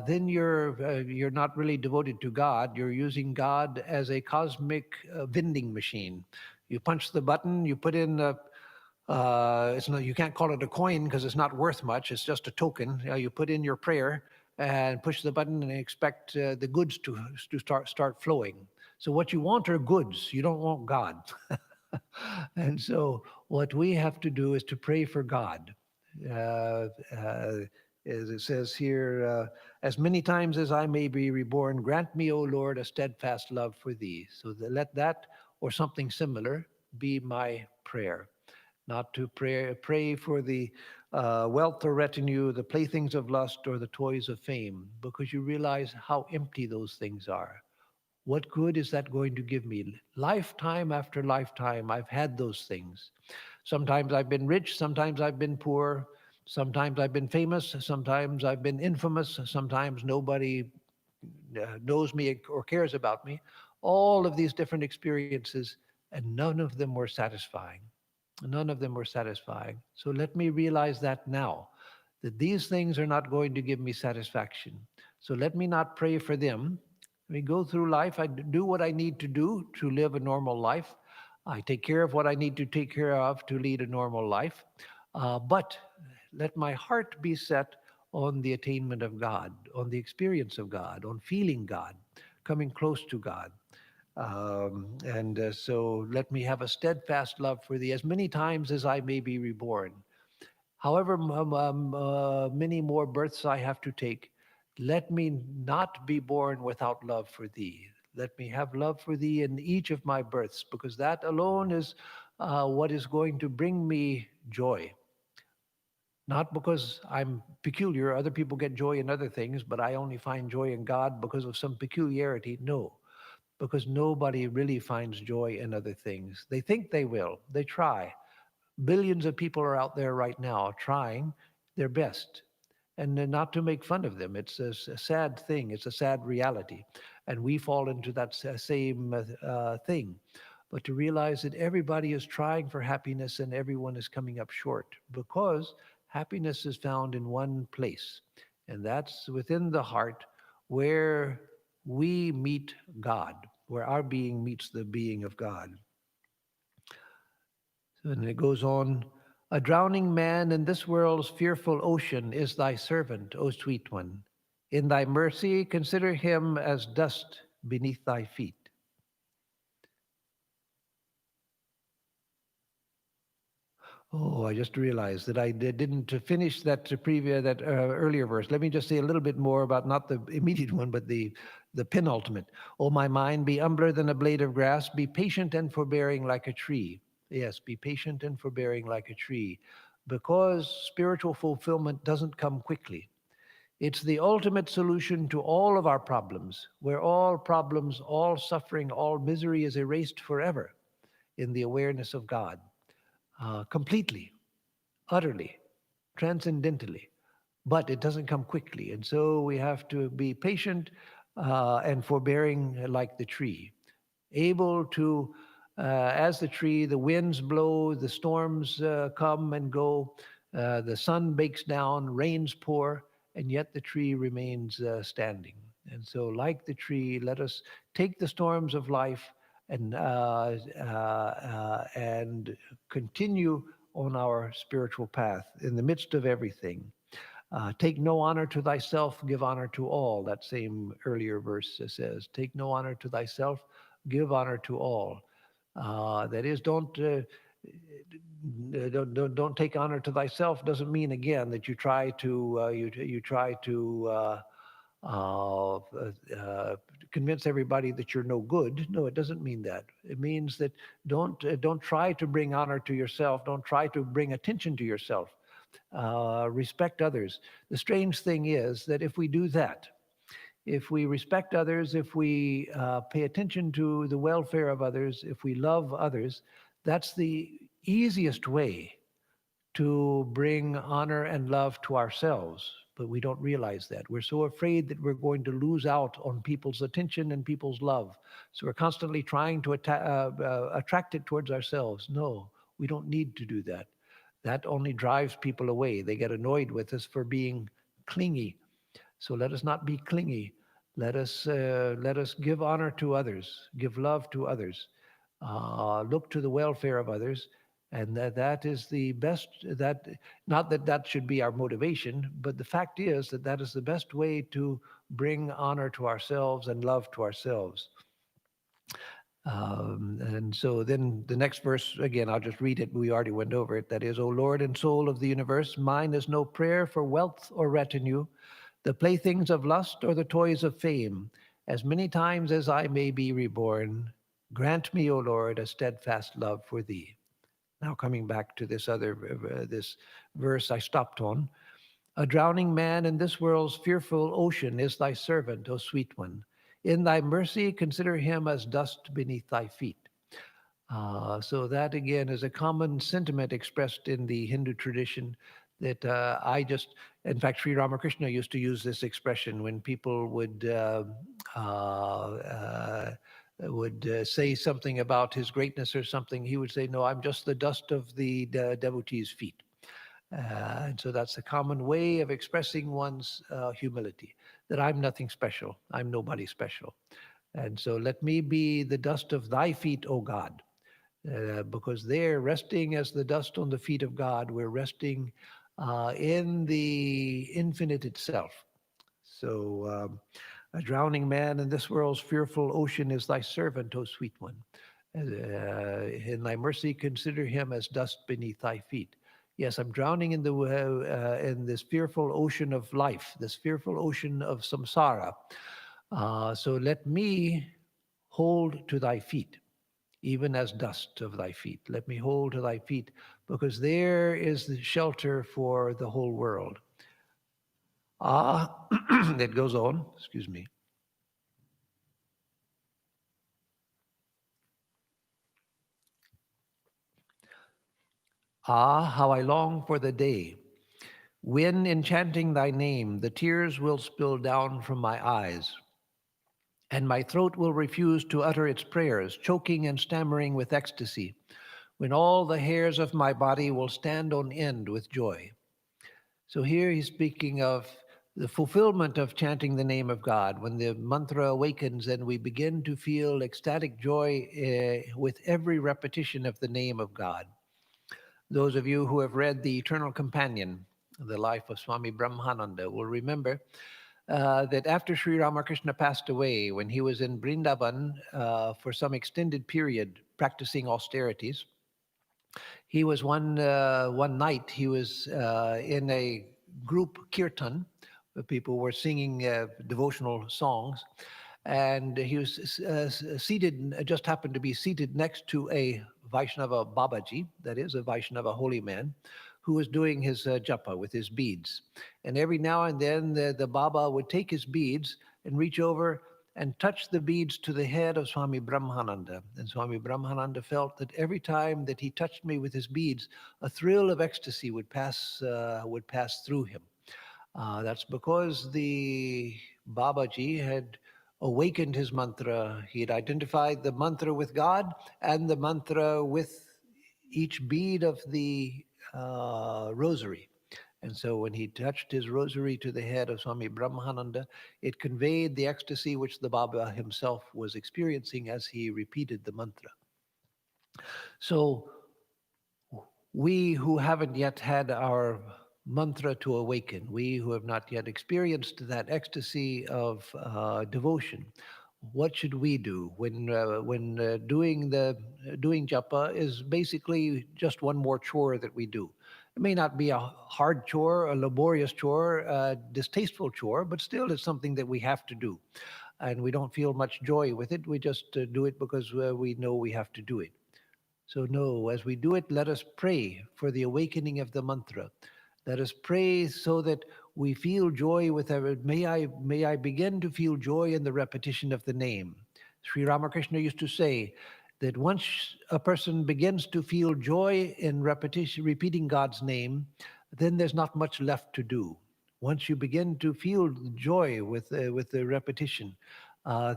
Then you're not really devoted to God. You're using God as a cosmic vending machine. You punch the button, you put in it's not, you can't call it a coin because it's not worth much. It's just a token. You put in your prayer and push the button and expect the goods to start flowing. So what you want are goods. You don't want God. And so what we have to do is to pray for God. Uh, uh, as it says here, as many times as I may be reborn, grant me, O Lord, a steadfast love for thee. So let that or something similar be my prayer. Not to pray for the wealth or retinue, the playthings of lust, or the toys of fame, because you realize how empty those things are. What good is that going to give me? Lifetime after lifetime, I've had those things. Sometimes I've been rich, sometimes I've been poor, sometimes I've been famous, sometimes I've been infamous, sometimes nobody knows me or cares about me. All of these different experiences, and none of them were satisfying. None of them were satisfying. So let me realize that now, that these things are not going to give me satisfaction. So let me not pray for them. Let me go through life. I do what I need to do to live a normal life. I take care of what I need to take care of to lead a normal life. But let my heart be set on the attainment of God, on the experience of God, on feeling God, coming close to God. And so let me have a steadfast love for thee as many times as I may be reborn. However many more births I have to take, let me not be born without love for thee. Let me have love for thee in each of my births, because that alone is what is going to bring me joy. Not because I'm peculiar, other people get joy in other things, but I only find joy in God because of some peculiarity. No, because nobody really finds joy in other things. They think they will, they try. Billions of people are out there right now trying their best. And not to make fun of them, it's a sad thing, it's a sad reality. And we fall into that same thing. But to realize that everybody is trying for happiness and everyone is coming up short, because happiness is found in one place, and that's within the heart, where we meet God, where our being meets the being of God. And it goes on, a drowning man in this world's fearful ocean is thy servant, O sweet one. In thy mercy, consider him as dust beneath thy feet. Oh, I just realized that I didn't finish that earlier verse. Let me just say a little bit more about not the immediate one, but the penultimate. Oh, my mind, be humbler than a blade of grass. Be patient and forbearing like a tree. Yes, be patient and forbearing like a tree, because spiritual fulfillment doesn't come quickly. It's the ultimate solution to all of our problems, where all problems, all suffering, all misery is erased forever in the awareness of God, completely, utterly, transcendentally. But it doesn't come quickly. And so we have to be patient and forbearing like the tree, able to, as the tree, the winds blow, the storms come and go, the sun bakes down, rains pour, and yet the tree remains standing. And so, like the tree, let us take the storms of life and continue on our spiritual path in the midst of everything. Take no honor to thyself, give honor to all. That same earlier verse says, take no honor to thyself, give honor to all. That is, don't take honor to thyself. Doesn't mean again that you try to uh, convince everybody that you're no good. No, it doesn't mean that. It means that don't try to bring honor to yourself. Don't try to bring attention to yourself. Respect others. The strange thing is that if we do that, if we respect others, if we pay attention to the welfare of others, if we love others, that's the easiest way to bring honor and love to ourselves. But we don't realize that. We're so afraid that we're going to lose out on people's attention and people's love. So we're constantly trying to attract it towards ourselves. No, we don't need to do that. That only drives people away. They get annoyed with us for being clingy. So let us not be clingy. Let us give honor to others, give love to others, look to the welfare of others, and that is the best. That not that that should be our motivation, but the fact is that that is the best way to bring honor to ourselves and love to ourselves. And so then the next verse, again, I'll just read it. We already went over it. That is, O Lord and soul of the universe, mine is no prayer for wealth or retinue, the playthings of lust or the toys of fame, as many times as I may be reborn. Grant me, O Lord, a steadfast love for thee. Now coming back to this verse I stopped on. A drowning man in this world's fearful ocean is thy servant, O sweet one. In thy mercy consider him as dust beneath thy feet. So that again is a common sentiment expressed in the Hindu tradition that in fact, Sri Ramakrishna used to use this expression when people would say something about his greatness or something. He would say, "No, I'm just the dust of the devotees' feet." And so that's a common way of expressing one's humility, that I'm nothing special, I'm nobody special. And so let me be the dust of thy feet, O God. Because there, resting as the dust on the feet of God, we're resting in the infinite itself. So, a drowning man in this world's fearful ocean is thy servant, O sweet one. In thy mercy, consider him as dust beneath thy feet. Yes, I'm drowning in this fearful ocean of life, this fearful ocean of samsara. So let me hold to thy feet, even as dust of thy feet. Let me hold to thy feet, because there is the shelter for the whole world. It goes on, excuse me. How I long for the day when, in chanting thy name, the tears will spill down from my eyes, and my throat will refuse to utter its prayers, choking and stammering with ecstasy, when all the hairs of my body will stand on end with joy. So here he's speaking of the fulfillment of chanting the name of God. When the mantra awakens and we begin to feel ecstatic joy with every repetition of the name of God. Those of you who have read The Eternal Companion, the life of Swami Brahmananda, will remember that after Sri Ramakrishna passed away, when he was in Vrindavan for some extended period practicing austerities, he was one night he was in a group kirtan. People were singing devotional songs, and he was seated. Just happened to be seated next to a Vaishnava Babaji, that is a Vaishnava holy man, who was doing his japa with his beads. And every now and then the Baba would take his beads and reach over and touch the beads to the head of Swami Brahmananda. And Swami Brahmananda felt that every time that he touched me with his beads, a thrill of ecstasy would pass through him. That's because the Babaji had awakened his mantra. He had identified the mantra with God and the mantra with each bead of the rosary. And so when he touched his rosary to the head of Swami Brahmananda, it conveyed the ecstasy which the Baba himself was experiencing as he repeated the mantra. So we who haven't yet had our mantra to awaken, we who have not yet experienced that ecstasy of devotion, what should we do when doing japa is basically just one more chore that we do? It may not be a hard chore, a laborious chore, a distasteful chore, but still it's something that we have to do. And we don't feel much joy with it. We just do it because we know we have to do it. So, no, as we do it, let us pray for the awakening of the mantra. Let us pray so that we feel joy with our, may I begin to feel joy in the repetition of the name. Sri Ramakrishna used to say that once a person begins to feel joy in repeating God's name, then there's not much left to do. Once you begin to feel joy with the repetition,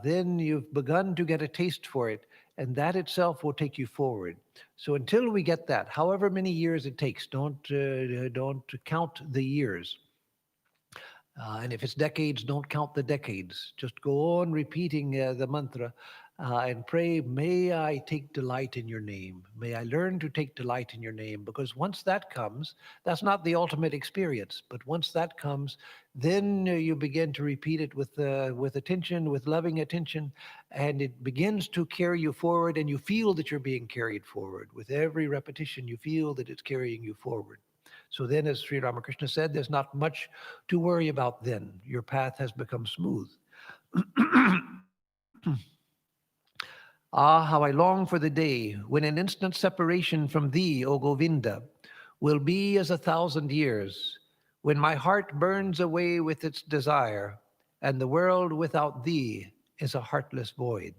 then you've begun to get a taste for it, and that itself will take you forward. So until we get that, however many years it takes, don't count the years. And if it's decades, don't count the decades. Just go on repeating the mantra and pray, may I take delight in your name. May I learn to take delight in your name. Because once that comes, that's not the ultimate experience. But once that comes, then you begin to repeat it with attention, with loving attention, and it begins to carry you forward, and you feel that you're being carried forward. With every repetition, you feel that it's carrying you forward. So then, as Sri Ramakrishna said, there's not much to worry about then. Your path has become smooth. Ah, how I long for the day when an instant separation from thee, O Govinda, will be as 1,000 years, when my heart burns away with its desire, and the world without thee is a heartless void.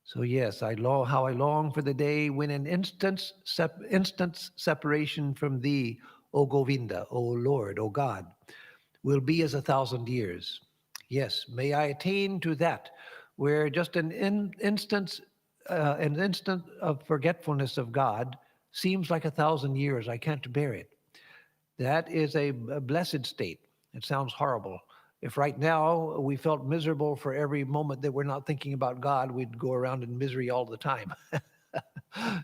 So yes, how I long for the day when an instant separation from thee, O Govinda, O Lord, O God, will be as 1,000 years. Yes, may I attain to that, where just an instant of forgetfulness of God seems like 1,000 years. I can't bear it. That is a blessed state. It sounds horrible. If right now we felt miserable for every moment that we're not thinking about God, we'd go around in misery all the time.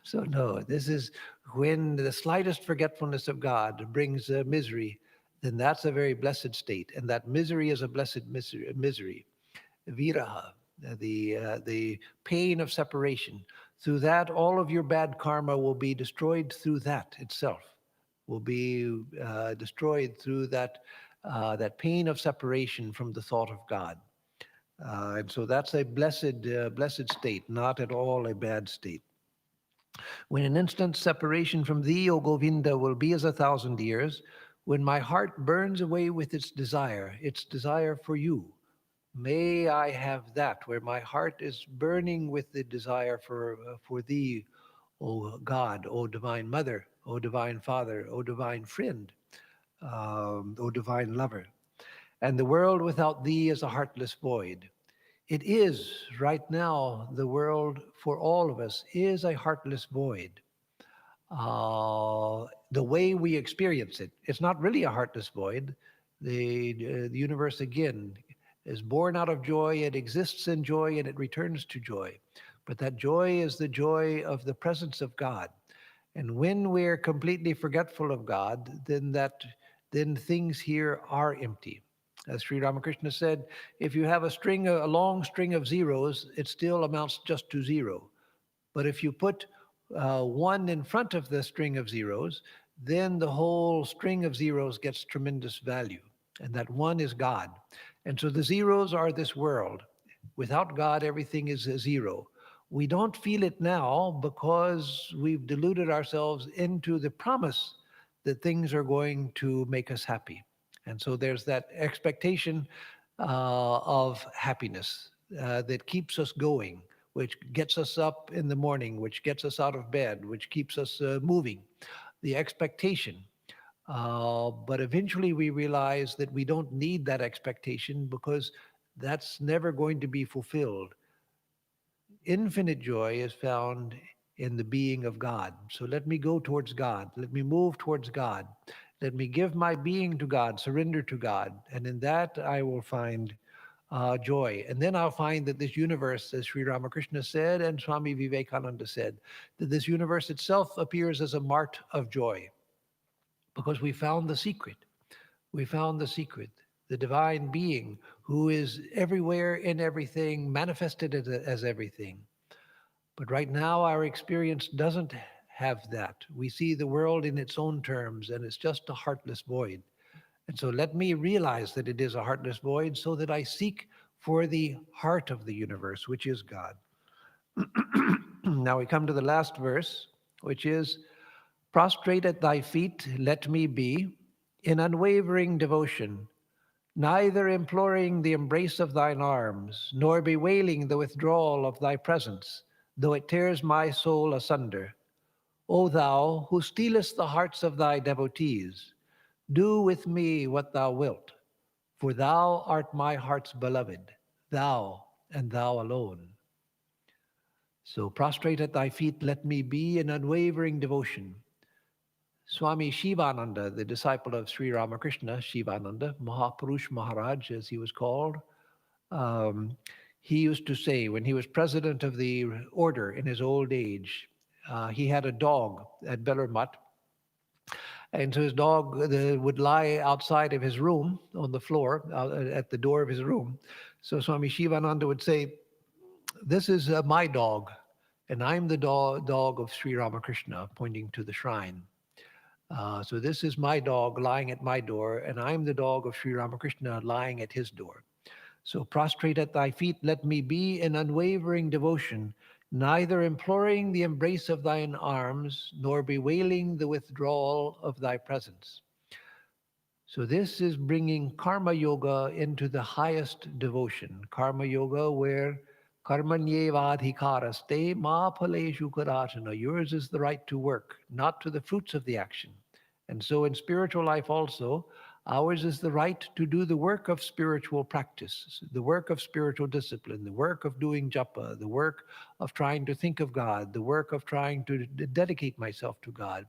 So, no, this is when the slightest forgetfulness of God brings misery, then that's a very blessed state. And that misery is a blessed misery. Viraha, the pain of separation. Through that, all of your bad karma will be destroyed through that itself, will be destroyed through that pain of separation from the thought of God. And so that's a blessed state, not at all a bad state. When an instant separation from thee, O Govinda, will be as 1,000 years, when my heart burns away with its desire for you. May I have that, where my heart is burning with the desire for thee, O God, O Divine Mother, O Divine Father, O Divine Friend, O Divine Lover. And the world without thee is a heartless void. It is, right now, the world for all of us is a heartless void. The way we experience it, it's not really a heartless void. The universe, again, is born out of joy, it exists in joy, and it returns to joy. But that joy is the joy of the presence of God. And when we're completely forgetful of God, then things here are empty. As Sri Ramakrishna said, if you have a long string of zeros, it still amounts just to zero. But if you put one in front of the string of zeros, then the whole string of zeros gets tremendous value. And that one is God. And so the zeros are this world. Without God, everything is a zero. We don't feel it now because we've deluded ourselves into the promise that things are going to make us happy. And so there's that expectation of happiness that keeps us going, which gets us up in the morning, which gets us out of bed, which keeps us moving. The expectation. But eventually we realize that we don't need that expectation because that's never going to be fulfilled. Infinite joy is found in the being of God. So let me go towards God. Let me move towards God. Let me give my being to God, surrender to God. And in that, I will find joy. And then I'll find that this universe, as Sri Ramakrishna said and Swami Vivekananda said, that this universe itself appears as a mart of joy because we found the secret. We found the secret, the divine being who is everywhere in everything, manifested as everything. But right now, our experience doesn't have that. We see the world in its own terms, and it's just a heartless void. And so let me realize that it is a heartless void so that I seek for the heart of the universe, which is God. Now we come to the last verse, which is, prostrate at thy feet, let me be, in unwavering devotion, neither imploring the embrace of thine arms, nor bewailing the withdrawal of thy presence, though it tears my soul asunder. O thou, who stealest the hearts of thy devotees, do with me what thou wilt, for thou art my heart's beloved, thou and thou alone. So prostrate at thy feet, let me be in unwavering devotion. Swami Shivananda, the disciple of Sri Ramakrishna, Shivananda, Mahapurush Maharaj, as he was called, um, he used to say when he was president of the order in his old age, he had a dog at Bellermutt, and so his dog would lie outside of his room on the floor at the door of his room. So Swami Shivananda would say, this is my dog, and I'm the dog of Sri Ramakrishna, pointing to the shrine. So this is my dog lying at my door, and I'm the dog of Sri Ramakrishna lying at his door. So prostrate at thy feet, let me be in unwavering devotion, neither imploring the embrace of thine arms, nor bewailing the withdrawal of thy presence. So this is bringing karma yoga into the highest devotion. Karma yoga where karmanyevadhikaraste ma phaleshu karachana. Yours is the right to work, not to the fruits of the action. And so in spiritual life also, ours is the right to do the work of spiritual practice, the work of spiritual discipline, the work of doing japa, the work of trying to think of God, the work of trying to dedicate myself to God.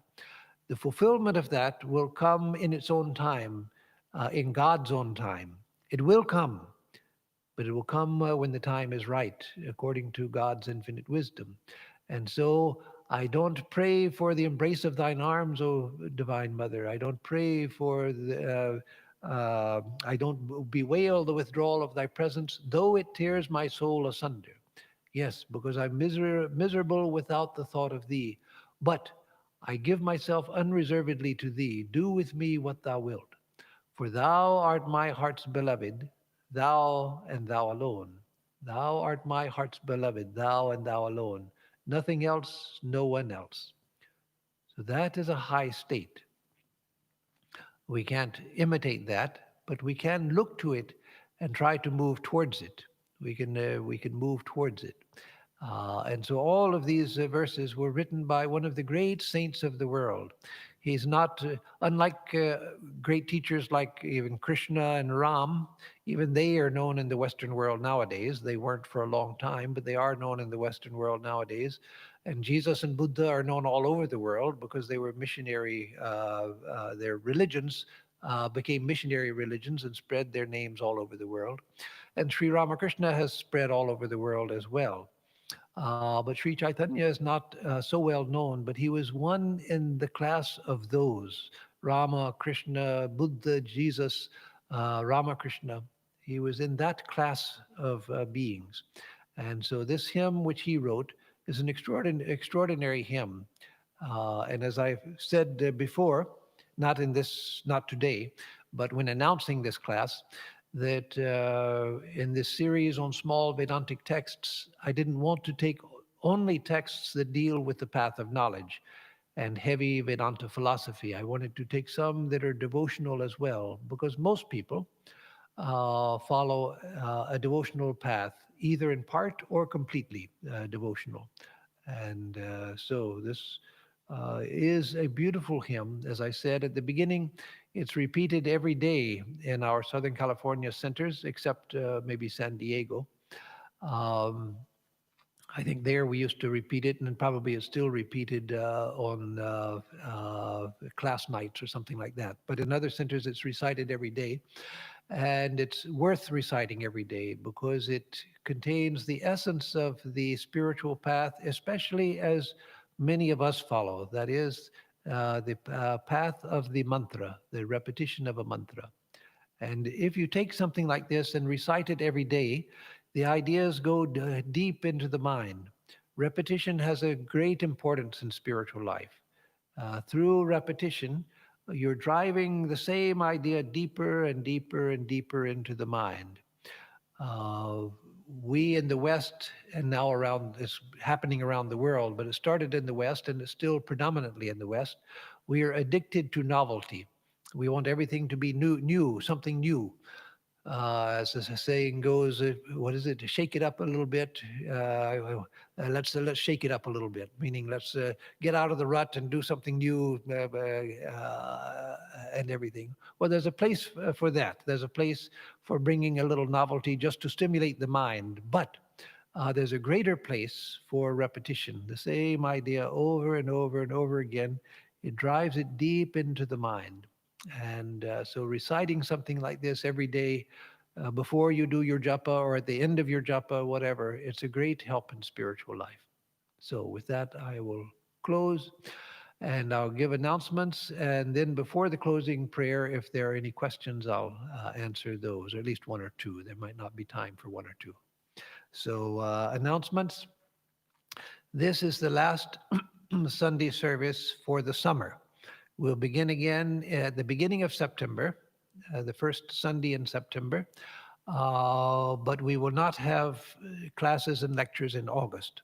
The fulfillment of that will come in its own time, in God's own time. It will come, but it will come when the time is right, according to God's infinite wisdom. And so I don't pray for the embrace of thine arms, O Divine Mother. I don't pray for I don't bewail the withdrawal of thy presence, though it tears my soul asunder. Yes, because I'm miserable without the thought of thee. But I give myself unreservedly to thee. Do with me what thou wilt. For thou art my heart's beloved, thou and thou alone. Thou art my heart's beloved, thou and thou alone. Nothing else, no one else. So that is a high state. We can't imitate that, but we can look to it and try to move towards it. We can move towards it. And so all of these verses were written by one of the great saints of the world. He's not, unlike great teachers like even Krishna and Ram, even they are known in the Western world nowadays. They weren't for a long time, but they are known in the Western world nowadays. And Jesus and Buddha are known all over the world because they were missionary, their religions became missionary religions and spread their names all over the world. And Sri Ramakrishna has spread all over the world as well. But Sri Chaitanya is not so well known, but he was one in the class of those Rama, Krishna, Buddha, Jesus, Ramakrishna. He was in that class of beings. And so this hymn, which he wrote, is an extraordinary hymn. And as I've said before, not today, but when announcing this class, that in this series on small Vedantic texts, I didn't want to take only texts that deal with the path of knowledge and heavy Vedanta philosophy. I wanted to take some that are devotional as well, because most people follow a devotional path, either in part or completely devotional. And so this is a beautiful hymn. As I said at the beginning, it's repeated every day in our Southern California centers, except maybe San Diego. Um, I think there we used to repeat it, and probably it's still repeated on class nights or something like that. But in other centers, it's recited every day. And it's worth reciting every day because it contains the essence of the spiritual path, especially as many of us follow. That is the path of the mantra, the repetition of a mantra. And if you take something like this and recite it every day, the ideas go deep into the mind. Repetition has a great importance in spiritual life. Through repetition, you're driving the same idea deeper and deeper and deeper into the mind. Uh, we in the West, and now around it's happening around the world, but it started in the West and it's still predominantly in the West. We are addicted to novelty. We want everything to be new, something new. As the saying goes, what is it? Shake it up a little bit. Let's shake it up a little bit. Meaning, let's get out of the rut and do something new and everything. Well, there's a place for that. There's a place for bringing a little novelty just to stimulate the mind. But there's a greater place for repetition. The same idea over and over and over again. It drives it deep into the mind. And so reciting something like this every day before you do your japa or at the end of your japa, whatever, it's a great help in spiritual life. So with that, I will close and I'll give announcements. And then before the closing prayer, if there are any questions, I'll answer those, or at least one or two. There might not be time for one or two. So announcements. This is the last Sunday service for the summer. We'll begin again at the beginning of September, the first Sunday in September, but we will not have classes and lectures in August.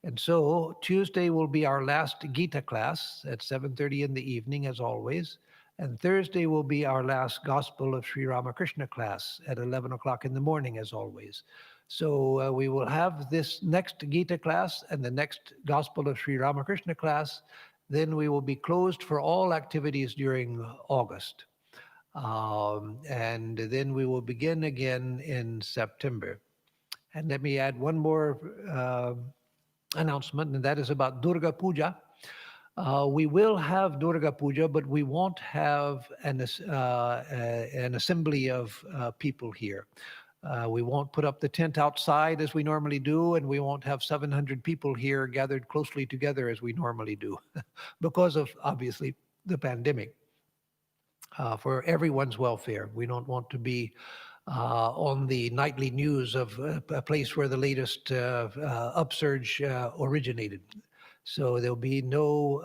And so Tuesday will be our last Gita class at 7:30 in the evening, as always. And Thursday will be our last Gospel of Sri Ramakrishna class at 11 o'clock in the morning, as always. So we will have this next Gita class and the next Gospel of Sri Ramakrishna class. Then we will be closed for all activities during August. And then we will begin again in September. And let me add one more announcement, and that is about Durga Puja. We will have Durga Puja, but we won't have an assembly of people here. We won't put up the tent outside as we normally do, and we won't have 700 people here gathered closely together as we normally do because of, obviously, the pandemic. For everyone's welfare, we don't want to be on the nightly news of a place where the latest upsurge originated. So there'll be no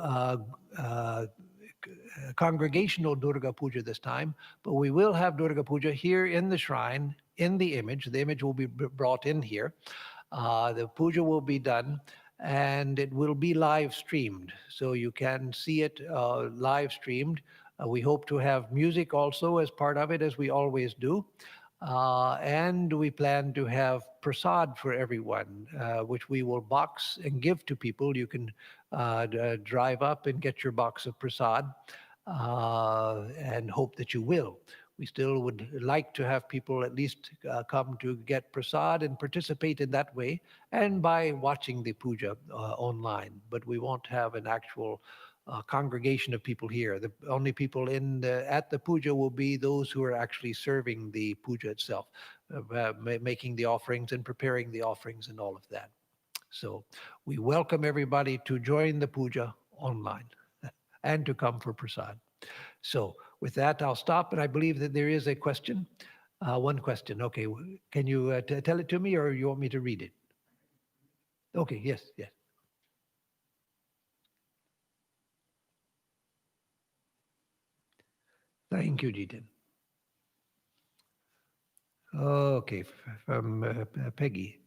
congregational Durga Puja this time, but we will have Durga Puja here in the shrine, in the image. The image will be brought in here. The puja will be done, and it will be live streamed. So you can see it live streamed. We hope to have music also as part of it, as we always do. And we plan to have prasad for everyone, which we will box and give to people. You can drive up and get your box of prasad and hope that you will. We still would like to have people at least come to get prasad and participate in that way, and by watching the puja online. But we won't have an actual congregation of people here. The only people at the puja will be those who are actually serving the puja itself, making the offerings and preparing the offerings and all of that. So we welcome everybody to join the puja online and to come for prasad. So with that, I'll stop, and I believe that there is a question. One question. Okay, can you tell it to me, or you want me to read it? Okay, yes, yes. Thank you, Jitin. Okay, from Peggy.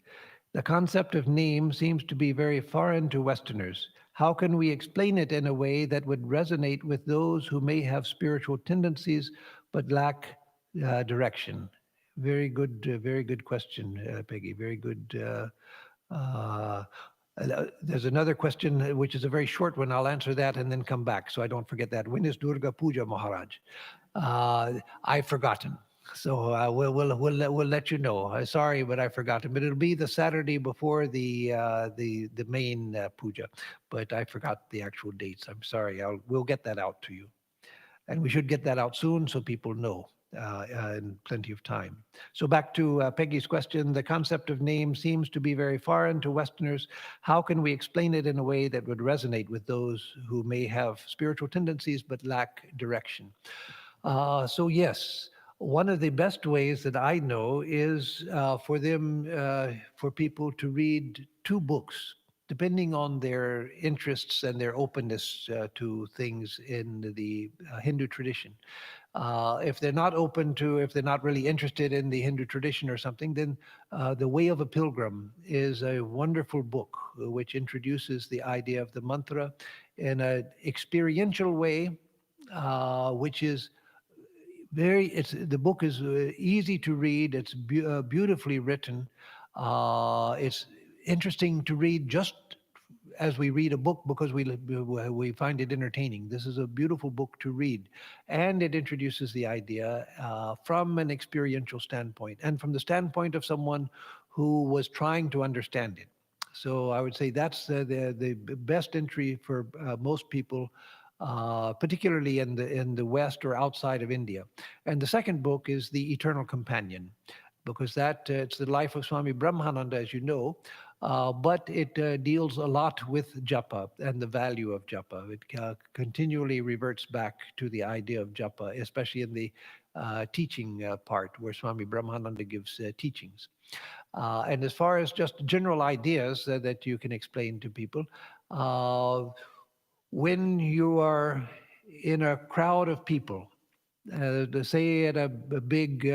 The concept of name seems to be very foreign to Westerners. How can we explain it in a way that would resonate with those who may have spiritual tendencies but lack direction? Very good question, Peggy. Very good. There's another question, which is a very short one. I'll answer that and then come back so I don't forget that. When is Durga Puja, Maharaj? I've forgotten. So we'll let you know. Sorry, but I've forgotten. But it'll be the Saturday before the main puja. But I forgot the actual dates. I'm sorry. We'll get that out to you, and we should get that out soon so people know in plenty of time. So back to Peggy's question. The concept of name seems to be very foreign to Westerners. How can we explain it in a way that would resonate with those who may have spiritual tendencies but lack direction? So yes, one of the best ways that I know is for people to read two books, depending on their interests and their openness to things in the Hindu tradition. If they're not really interested in the Hindu tradition or something, then The Way of a Pilgrim is a wonderful book which introduces the idea of the mantra in an experiential way, which is the book is easy to read. It's beautifully written. It's interesting to read just as we read a book because we find it entertaining. This is a beautiful book to read, and it introduces the idea from an experiential standpoint and from the standpoint of someone who was trying to understand it. So I would say that's the best entry for most people, particularly in the West or outside of India. And the second book is The Eternal Companion, because it's the life of Swami Brahmananda, as you know, but it deals a lot with japa and the value of japa. It continually reverts back to the idea of japa, especially in the teaching part where Swami Brahmananda gives teachings. And as far as just general ideas that you can explain to people, when you are in a crowd of people Say at a big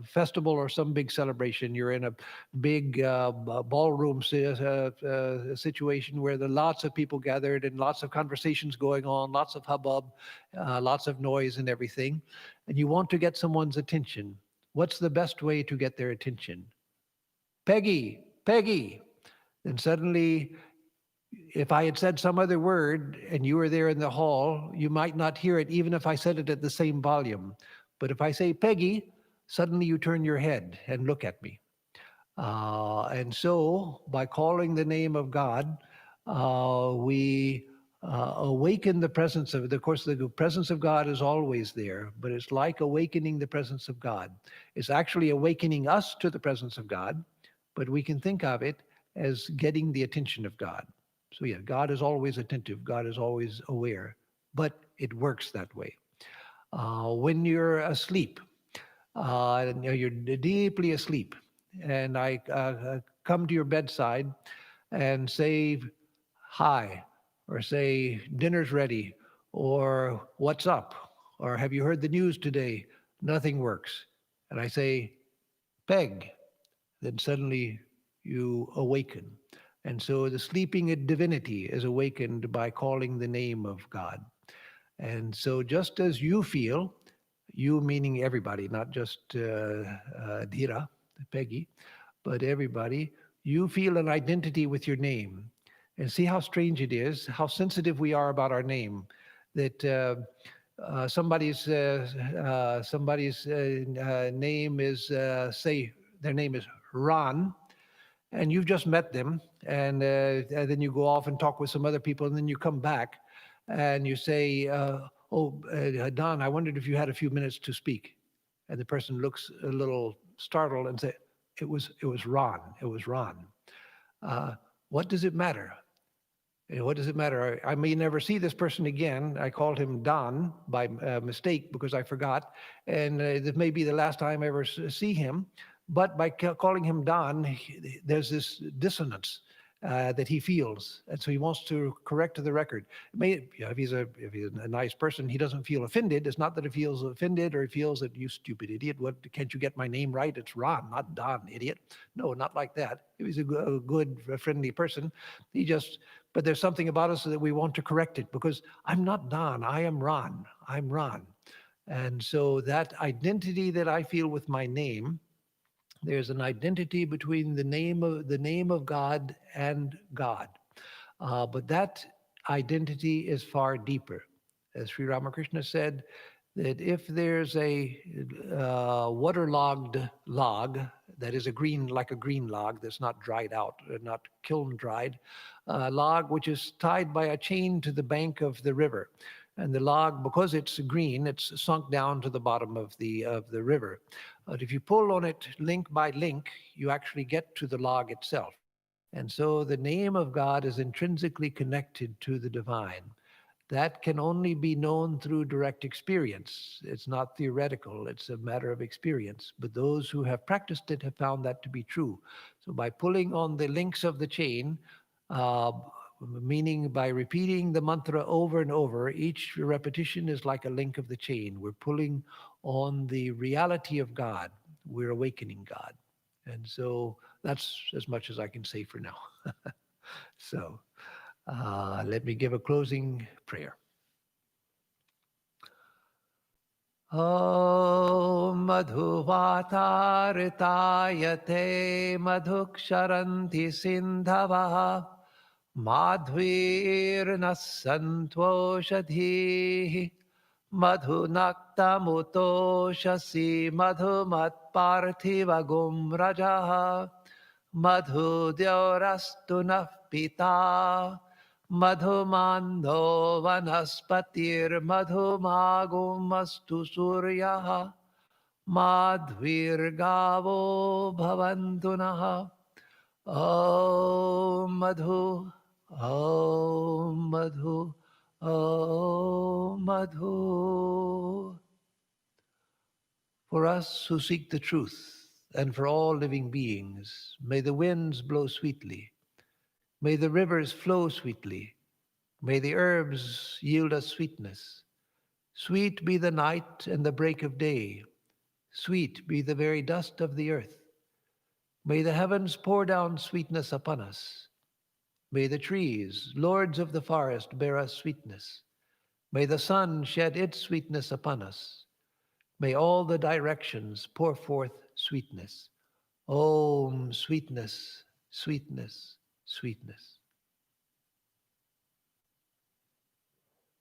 festival or some big celebration, you're in a big ballroom situation where there are lots of people gathered and lots of conversations going on, lots of hubbub, lots of noise and everything, and you want to get someone's attention. What's the best way to get their attention? Peggy, Peggy. Then suddenly, if I had said some other word and you were there in the hall, you might not hear it even if I said it at the same volume. But if I say Peggy, suddenly you turn your head and look at me. And so, by calling the name of God, we awaken the presence of, of course, the presence of God is always there, but it's like awakening the presence of God. It's actually awakening us to the presence of God, but we can think of it as getting the attention of God. So, yeah, God is always attentive, God is always aware, but it works that way. When you're asleep, you're deeply asleep, and I come to your bedside and say hi, or say dinner's ready, or what's up, or have you heard the news today? Nothing works. And I say, Peg, then suddenly you awaken. And so the sleeping divinity is awakened by calling the name of God. And so just as you feel, you meaning everybody, not just Dhira, Peggy, but everybody, you feel an identity with your name. And see how strange it is, how sensitive we are about our name. That somebody's name is, say, their name is Ron, and you've just met them, and then you go off and talk with some other people, and then you come back and you say, Don, I wondered if you had a few minutes to speak. And the person looks a little startled and say, it was Ron, it was Ron. What does it matter? What does it matter? I may never see this person again. I called him Don by mistake because I forgot. And this may be the last time I ever see him. But by calling him Don, there's this dissonance that he feels. And so he wants to correct the record. If he's a nice person, he doesn't feel offended. It's not that he feels offended or he feels that, you stupid idiot, what, can't you get my name right? It's Ron, not Don, idiot. No, not like that. If he's a good, friendly person, but there's something about us that we want to correct it because I'm not Don, I am Ron. I'm Ron. And so that identity that I feel with my name, there's an identity between the name of God and God. But that identity is far deeper. As Sri Ramakrishna said, that if there's a waterlogged log that is like a green log that's not dried out, not kiln dried, log which is tied by a chain to the bank of the river. And the log, because it's green, it's sunk down to the bottom of the river. But if you pull on it link by link, you actually get to the log itself. And so the name of God is intrinsically connected to the divine. That can only be known through direct experience. It's not theoretical, it's a matter of experience. But those who have practiced it have found that to be true. So by pulling on the links of the chain, meaning by repeating the mantra over and over, each repetition is like a link of the chain. We're pulling on the reality of God. We're awakening God. And so that's as much as I can say for now. So let me give a closing prayer. Om madhuvatartayate madhuksharanti sindhavaha madhvirnasantoshadhihi madhunaktamutoshasi madhumatparthivagum rajaha madhudyaurastu nah pita madhumando vanaspatir madhumagumastu suryaha madhvirgavo bhavantu naha. Om madhu, om madhu, om madhu. For us who seek the truth, and for all living beings, may the winds blow sweetly, may the rivers flow sweetly, may the herbs yield us sweetness, Sweet be the night and the break of day. Sweet be the very dust of the earth. May the heavens pour down sweetness upon us. May the trees, lords of the forest, bear us sweetness. May the sun shed its sweetness upon us. May all the directions pour forth sweetness. Om, sweetness, sweetness, sweetness.